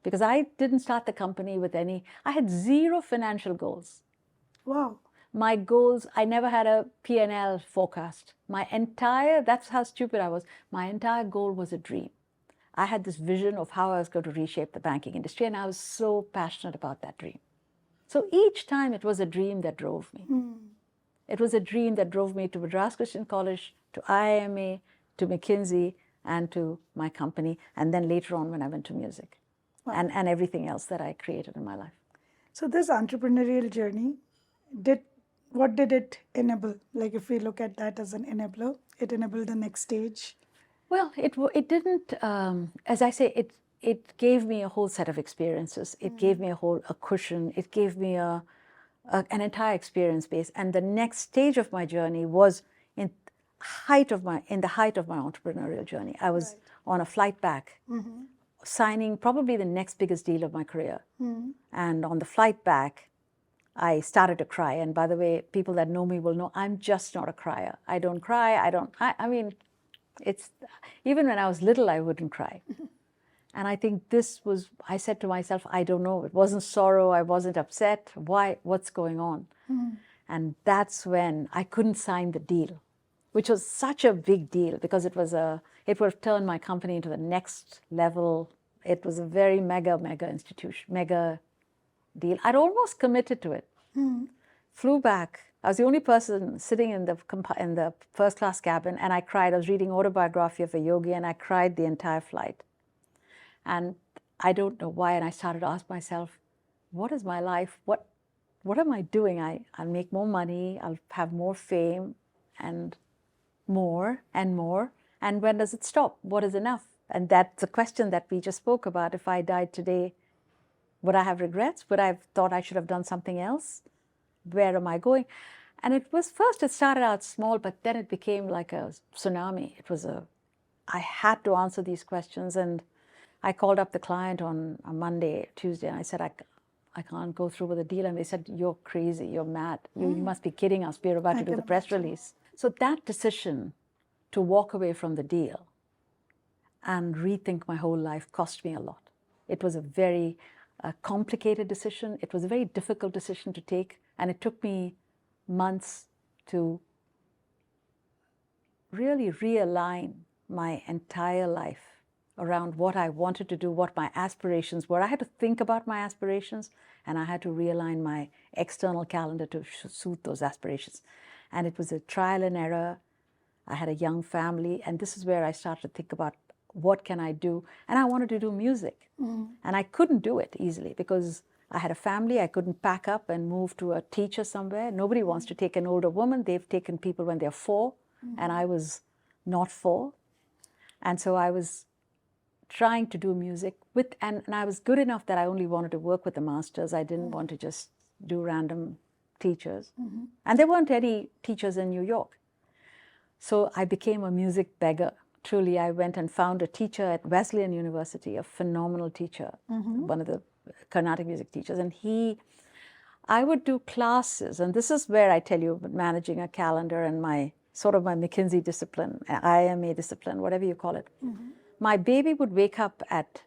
Because I didn't start the company with I had 0 financial goals. Wow. My goals, I never had a P&L forecast. That's how stupid I was. My entire goal was a dream. I had this vision of how I was going to reshape the banking industry, and I was so passionate about that dream. So each time it was a dream that drove me. It was a dream that drove me to Madras Christian College, to IIMA, to McKinsey, and to my company, and then later on when I went to music. Wow. And everything else that I created in my life. So this entrepreneurial journey, what did it enable? Like, if we look at that as an enabler, it enabled the next stage? Well, it didn't, as I say, it gave me a whole set of experiences. It gave me a cushion. It gave me an entire experience base. And the next stage of my journey was in the height of my entrepreneurial journey. I was on a flight back, signing probably the next biggest deal of my career. And on the flight back, I started to cry. And by the way, people that know me will know I'm just not a crier. I don't cry. I mean, even when I was little, I wouldn't cry. And I think I said to myself, I don't know. It wasn't sorrow. I wasn't upset. Why? What's going on? And that's when I couldn't sign the deal, which was such a big deal because it would have turned my company into the next level. It was a very mega institution, mega deal. I'd almost committed to it. Flew back. I was the only person sitting in the first class cabin, and I cried. I was reading Autobiography of a Yogi, and I cried the entire flight. And I don't know why. And I started to ask myself, what is my life? What am I doing? I'll make more money. I'll have more fame, and more and more. And when does it stop? What is enough? And that's the question that we just spoke about. If I died today, would I have regrets? Would I have thought I should have done something else? Where am I going? And it started out small, but then it became like a tsunami. I had to answer these questions. And I called up the client on a Monday, Tuesday, and I said, I can't go through with the deal. And they said, you're crazy, you're mad. You must be kidding us. We're about to do the press release. So that decision to walk away from the deal and rethink my whole life cost me a lot. It was a very complicated decision. It was a very difficult decision to take. And it took me months to really realign my entire life around what I wanted to do, what my aspirations were. I had to think about my aspirations, and I had to realign my external calendar to suit those aspirations. And it was a trial and error. I had a young family, and this is where I started to think about what can I do. And I wanted to do music. And I couldn't do it easily because I had a family. I couldn't pack up and move to a teacher somewhere. Nobody wants to take an older woman. They've taken people when they're 4, and I was not 4. And so I was trying to do music with, and I was good enough that I only wanted to work with the masters. I didn't want to just do random teachers. And there weren't any teachers in New York. So I became a music beggar. Truly, I went and found a teacher at Wesleyan University, a phenomenal teacher, one of the Carnatic music teachers. And I would do classes, and this is where I tell you managing a calendar and my sort of my McKinsey discipline, IIMA discipline, whatever you call it. My baby would wake up at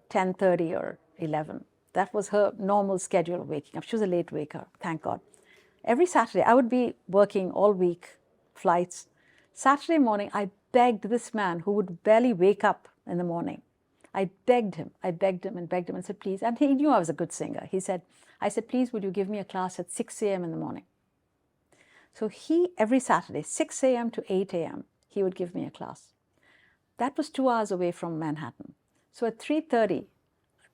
10:30 or 11. That was her normal schedule of waking up. She was a late waker, thank God. Every Saturday, I would be working all week, flights. Saturday morning, I begged this man who would barely wake up in the morning. I begged him and said, please. And he knew I was a good singer. I said, please, would you give me a class at 6 a.m. in the morning? So every Saturday, 6 a.m. to 8 a.m., he would give me a class. That was 2 hours away from Manhattan. So at 3:30,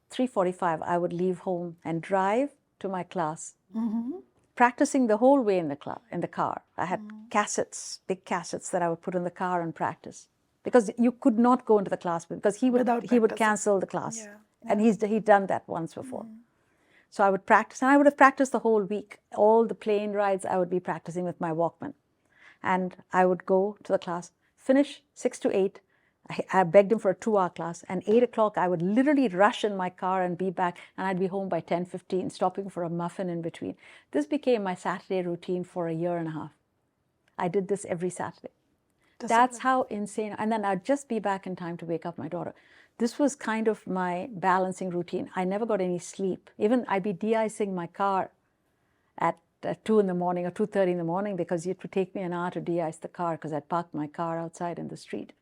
3:45, I would leave home and drive to my class, practicing the whole way in the car. I had cassettes, big cassettes that I would put in the car and practice. Because you could not go into the class because he would cancel the class. Yeah. And he'd done that once before. So I would practice, and I would have practiced the whole week. All the plane rides, I would be practicing with my Walkman. And I would go to the class, finish 6 to 8. I begged him for a 2-hour class, and 8 o'clock I would literally rush in my car and be back, and I'd be home by 10:15, stopping for a muffin in between. This became my Saturday routine for a year and a half. I did this every Saturday. That's how insane. And then I'd just be back in time to wake up my daughter. This was kind of my balancing routine. I never got any sleep. Even I'd be de-icing my car at 2 in the morning or 2:30 in the morning because it would take me an hour to de-ice the car because I'd parked my car outside in the street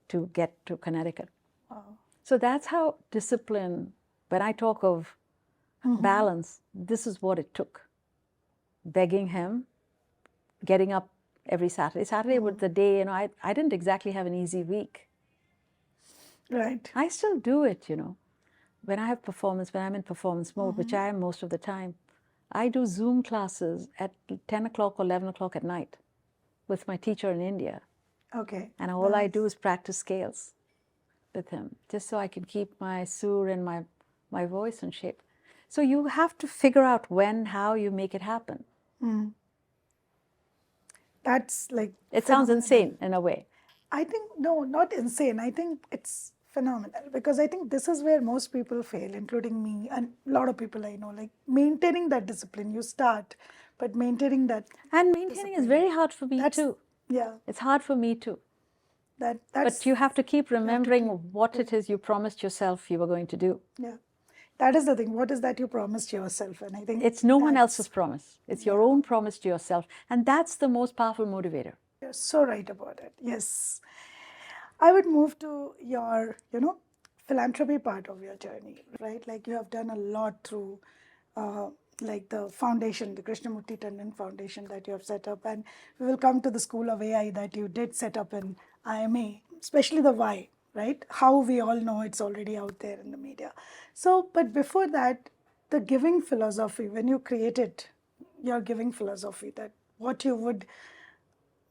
to get to Connecticut. Wow. So that's how discipline, when I talk of balance, this is what it took. Begging him, getting up every Saturday. Saturday was the day, I didn't exactly have an easy week. Right. I still do it, When I have performance, when I'm in performance mode, which I am most of the time, I do Zoom classes at 10 o'clock or 11 o'clock at night with my teacher in India. Okay. And all I do is practice scales with him, just so I can keep my sur and my voice in shape. So you have to figure out when, how you make it happen. That's like... It sounds insane in a way. I think, no, not insane. I think it's phenomenal because I think this is where most people fail, including me and a lot of people I know, like maintaining that discipline. You start, but maintaining that... And maintaining is very hard for me too. Yeah. It's hard for me too. That's, but you have to keep remembering what it is you promised yourself you were going to do. Yeah. That is the thing. What is that you promised yourself? And I think it's no one else's promise. It's your own promise to yourself. And that's the most powerful motivator. You're so right about it. Yes. I would move to your, philanthropy part of your journey, right? Like you have done a lot through like the foundation, the Krishnamurthy Tandon Foundation that you have set up. And we will come to the School of AI that you did set up in IIMA, especially the why, right? How we all know it's already out there in the media. So, but before that, the giving philosophy, when you created your giving philosophy, that what you would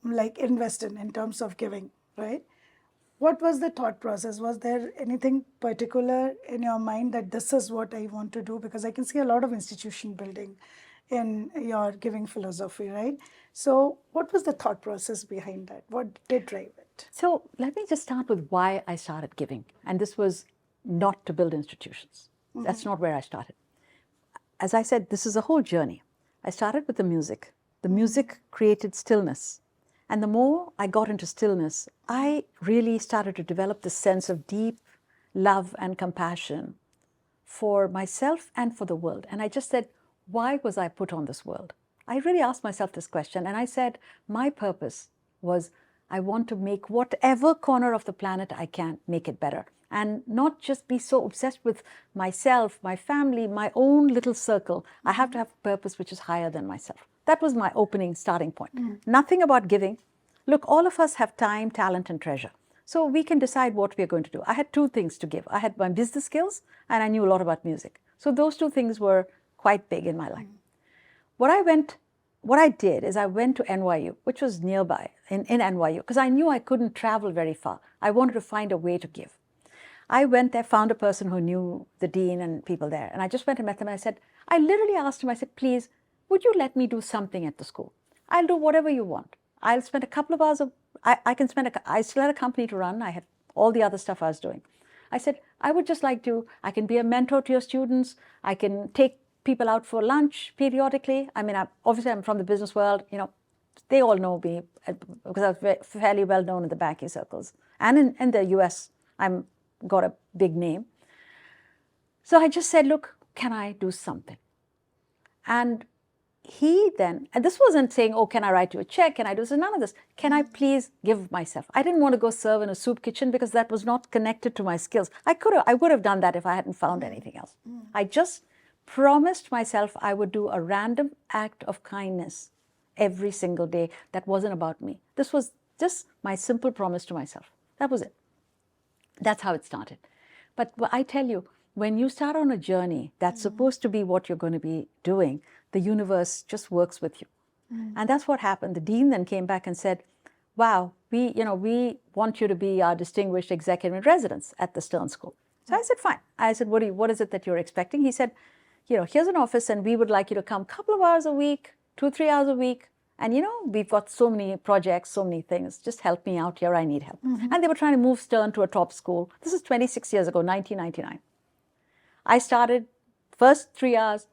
like invest in terms of giving, right? What was the thought process? Was there anything particular in your mind that this is what I want to do? Because I can see a lot of institution building in your giving philosophy, right? So what was the thought process behind that? What did drive it? So let me just start with why I started giving. And this was not to build institutions. That's not where I started. As I said, this is a whole journey. I started with the music. The music created stillness. And the more I got into stillness, I really started to develop this sense of deep love and compassion for myself and for the world. And I just said, why was I put on this world? I really asked myself this question. And I said, my purpose was I want to make whatever corner of the planet I can, make it better. and not just be so obsessed with myself, my family, my own little circle. I have to have a purpose which is higher than myself. That was my opening starting point. Nothing about giving. Look, all of us have time, talent, and treasure. So we can decide what we are going to do. I had two things to give. I had my business skills, and I knew a lot about music. So those two things were quite big in my life. What I did is I went to NYU, which was nearby in NYU, because I knew I couldn't travel very far. I wanted to find a way to give. I went there, found a person who knew the dean and people there, and I just went and met them. And I literally asked him, I said, please, would you let me do something at the school? I'll do whatever you want. I'll spend a couple of hours I still had a company to run. I had all the other stuff I was doing. I said, I would just like to, I can be a mentor to your students. I can take people out for lunch periodically. I mean, obviously I'm from the business world, they all know me because I was fairly well known in the banking circles. And in the US, I'm got a big name. So I just said, look, can I do something? And he then, and this wasn't saying, oh, can I write you a check? Can I do this? None of this. Can I please give myself? I didn't want to go serve in a soup kitchen because that was not connected to my skills. I would have done that if I hadn't found anything else. I just promised myself I would do a random act of kindness every single day that wasn't about me. This was just my simple promise to myself. That was it. That's how it started. But I tell you, when you start on a journey that's supposed to be what you're going to be doing, the universe just works with you. And that's what happened. The dean then came back and said, wow, we want you to be our distinguished executive in residence at the Stern School. So I said, fine. I said, what is it that you're expecting? He said, here's an office and we would like you to come a couple of hours a week, 2-3 hours a week. And we've got so many projects, so many things. Just help me out here. I need help. And they were trying to move Stern to a top school. This is 26 years ago, 1999. I started first 3 hours.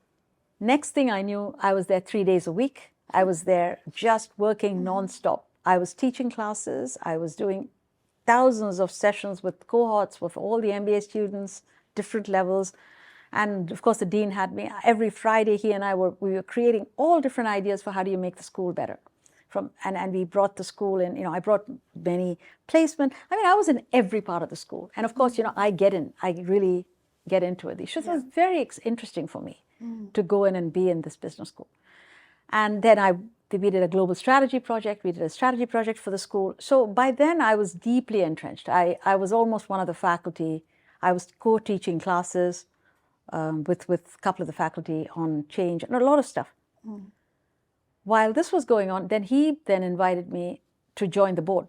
Next thing I knew, I was there 3 days a week. I was there just working nonstop. I was teaching classes. I was doing thousands of sessions with cohorts with all the MBA students, different levels. And of course, the dean had me. Every Friday, he and we were creating all different ideas for how do you make the school better. And we brought the school in, I brought many placement. I mean, I was in every part of the school. And of course, I really get into it. It was very interesting for me to go in and be in this business school. And then we did a global strategy project. We did a strategy project for the school. So by then, I was deeply entrenched. I was almost one of the faculty. I was co-teaching classes with a couple of the faculty on change and a lot of stuff. While this was going on, then he invited me to join the board.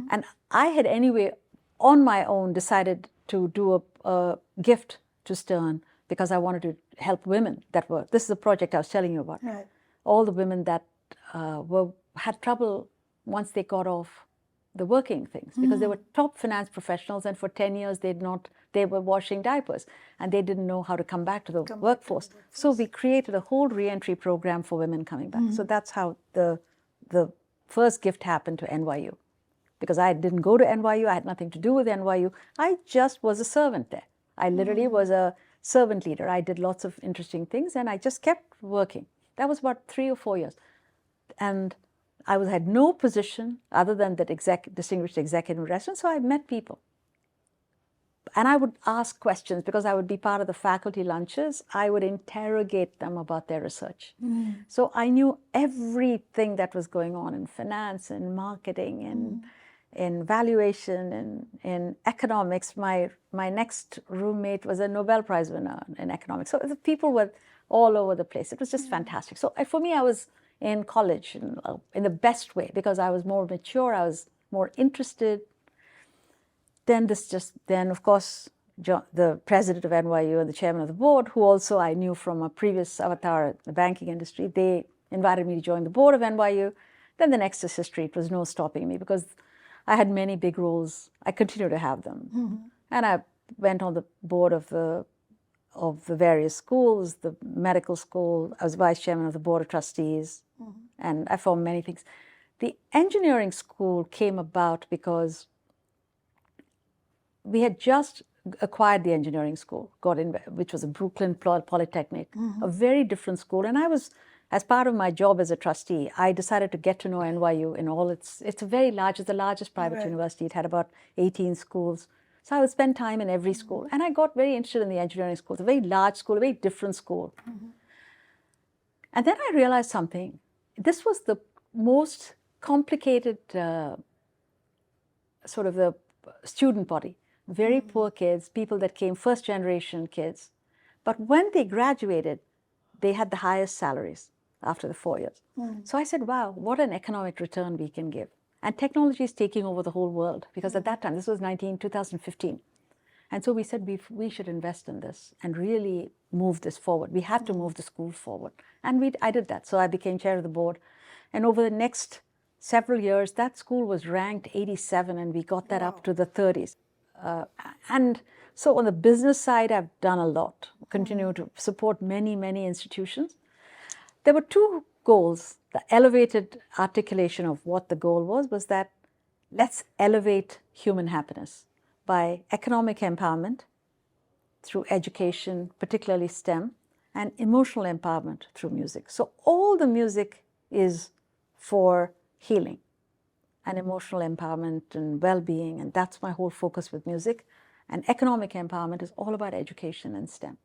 And I had anyway, on my own, decided to do a gift to Stern because I wanted to help women this is a project I was telling you about. Right. All the women that had trouble once they got off the working things because they were top finance professionals and for 10 years they were washing diapers and they didn't know how to come back to the workforce. So we created a whole re-entry program for women coming back. So that's how the first gift happened to NYU. Because I didn't go to NYU, I had nothing to do with NYU. I just was a servant there. I literally was a servant leader. I did lots of interesting things and I just kept working. That was about 3 or 4 years. And I had no position other than that distinguished executive in residence, so I met people. And I would ask questions because I would be part of the faculty lunches. I would interrogate them about their research. So I knew everything that was going on in finance and marketing and in valuation and in economics. My next roommate was a Nobel Prize winner in economics. So the people were all over the place. It was just fantastic. So for me, I was in college in the best way because I was more mature. I was more interested. Then of course, the president of NYU and the chairman of the board, who also I knew from a previous avatar in the banking industry, they invited me to join the board of NYU. Then the next is history. It was no stopping me because I had many big roles. I continue to have them. And I went on the board of the various schools, the medical school. I was vice chairman of the board of trustees. And I formed many things. The engineering school came about because we had just acquired the engineering school, which was a Brooklyn Polytechnic, a very different school. And I was, as part of my job as a trustee, I decided to get to know NYU in all it's a very large, it's the largest private university. It had about 18 schools, So I would spend time in every school. And I got very interested in the engineering school. It's a very large school, a very different school. And then I realized something. This was the most complicated sort of the student body. Very poor kids, people that came first generation kids. But when they graduated, they had the highest salaries after the 4 years. So I said, wow, what an economic return we can give. And technology is taking over the whole world, because at that time, this was 2015. And so we said we should invest in this and really move this forward. We had to move the school forward. And I did that. So I became chair of the board. And over the next several years, that school was ranked 87, and we got that up to the 30s. And so on the business side, I've done a lot, continue to support many, many institutions. There were two goals. The elevated articulation of what the goal was that let's elevate human happiness by economic empowerment through education, particularly STEM, and emotional empowerment through music. So all the music is for healing and emotional empowerment and well-being, and that's my whole focus with music. And economic empowerment is all about education and STEM.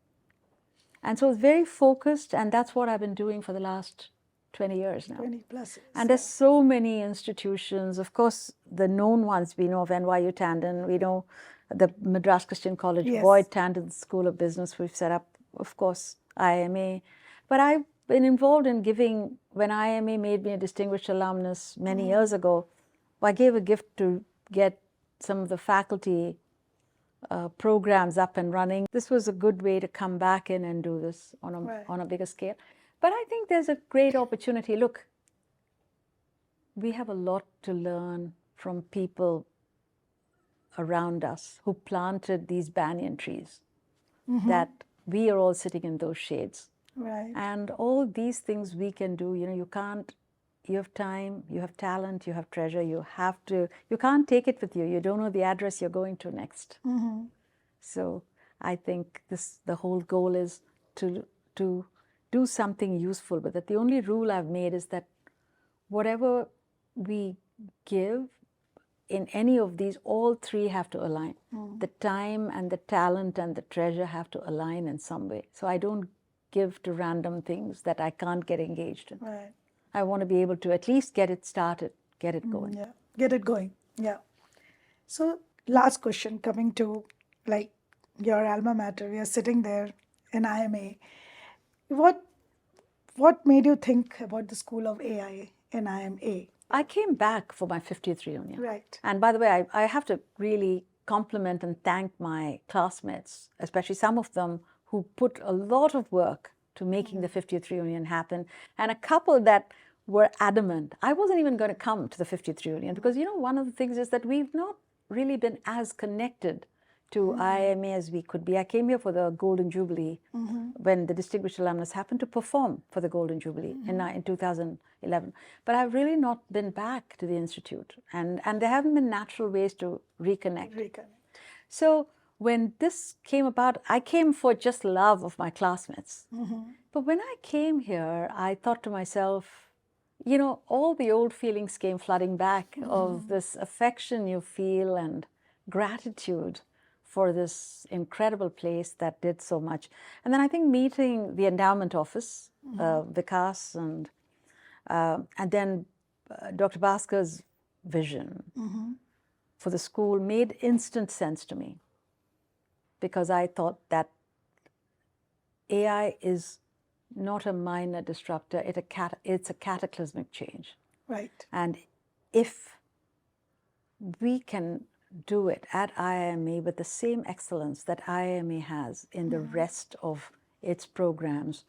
And so it's very focused, and that's what I've been doing for the last 20 years now. 20 plus years. And there's so many institutions. Of course, the known ones, we know of NYU Tandon, we know the Madras Christian College, Boyd Tandon School of Business we've set up, of course, IIMA. But I've been involved in giving, when IIMA made me a distinguished alumnus many years ago, I gave a gift to get some of the faculty programs up and running. This was a good way to come back in and do this on a bigger scale. But I think there's a great opportunity. Look, we have a lot to learn from people around us who planted these banyan trees, that we are all sitting in those shades. Right. And all these things we can do, you have time, you have talent, you have treasure, you can't take it with you. You don't know the address you're going to next. So I think the whole goal is to do something useful with it. The only rule I've made is that whatever we give in any of these, all three have to align. The time and the talent and the treasure have to align in some way. So I don't give to random things that I can't get engaged in. Right. I want to be able to at least get it started, get it going. Yeah, get it going. Yeah. So last question, coming to like your alma mater, you're sitting there in IIMA. What made you think about the School of AI in IIMA? I came back for my 50th reunion. Right. And by the way, I have to really compliment and thank my classmates, especially some of them who put a lot of work to making the 50th reunion happen, and a couple that were adamant. I wasn't even going to come to the 50th reunion because, one of the things is that we've not really been as connected to IIMA as we could be. I came here for the Golden Jubilee when the Distinguished Alumnus happened to perform for the Golden Jubilee in 2011. But I've really not been back to the Institute, and there haven't been natural ways to reconnect. So when this came about, I came for just love of my classmates. But when I came here, I thought to myself, all the old feelings came flooding back of this affection you feel and gratitude for this incredible place that did so much. And then I think meeting the endowment office, Vikas, and then Dr. Bhaskar's vision for the school made instant sense to me, because I thought that AI is not a minor disruptor, it's a cataclysmic change. Right. And if we can do it at IIMA with the same excellence that IIMA has in the rest of its programs,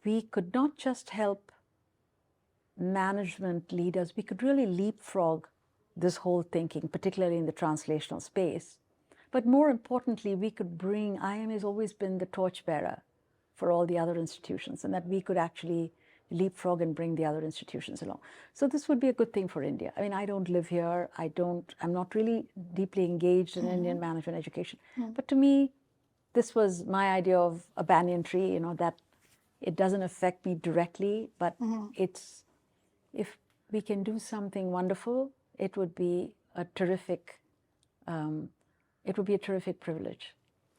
we could not just help management leaders, we could really leapfrog this whole thinking, particularly in the translational space. But more importantly, we could bring, IIMA has always been the torchbearer for all the other institutions, and that we could actually leapfrog and bring the other institutions along. So this would be a good thing for India. I mean, I don't live here. I'm not really deeply engaged in Indian management education. But to me, this was my idea of a banyan tree, that it doesn't affect me directly, but if we can do something wonderful, it would be a terrific it would be a terrific privilege.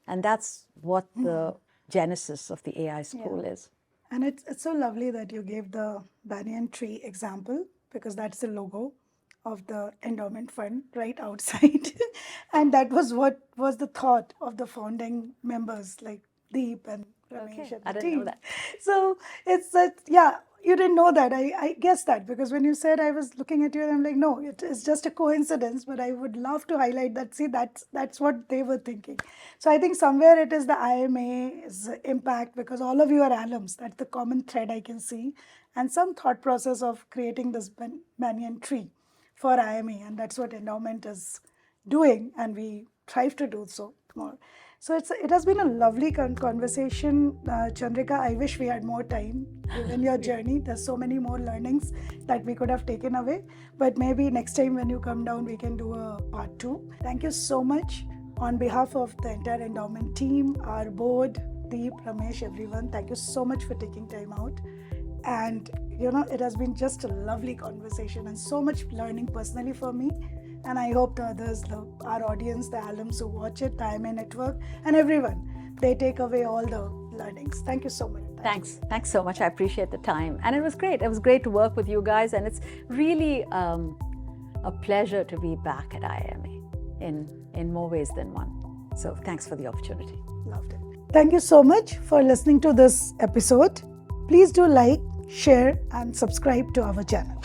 And that's what the genesis of the AI school is. And it's so lovely that you gave the banyan tree example, because that's the logo of the endowment fund right outside. And that was what was the thought of the founding members, like Deep and Ramesh and the I didn't team. know that. So it's that, yeah, you didn't know that. I guessed that, because when you said, I was looking at you and I'm like, no, it is just a coincidence, but I would love to highlight that. See, that's what they were thinking. So I think somewhere it is the IIMA's impact, because all of you are alums. That's the common thread I can see. And some thought process of creating this banyan tree for IIMA, and that's what endowment is doing, and we strive to do so more. So it has been a lovely conversation, Chandrika. I wish we had more time given your journey. There's so many more learnings that we could have taken away, but maybe next time when you come down, we can do a part 2. Thank you so much on behalf of the entire endowment team, our board, Deep, Ramesh, everyone. Thank you so much for taking time out. And it has been just a lovely conversation and so much learning personally for me. And I hope the others, our audience, the alums who watch it, the IIMA network, and everyone, they take away all the learnings. Thank you so much. Thanks so much. I appreciate the time. And it was great. It was great to work with you guys. And it's really a pleasure to be back at IIMA in more ways than one. So thanks for the opportunity. Loved it. Thank you so much for listening to this episode. Please do like, share, and subscribe to our channel.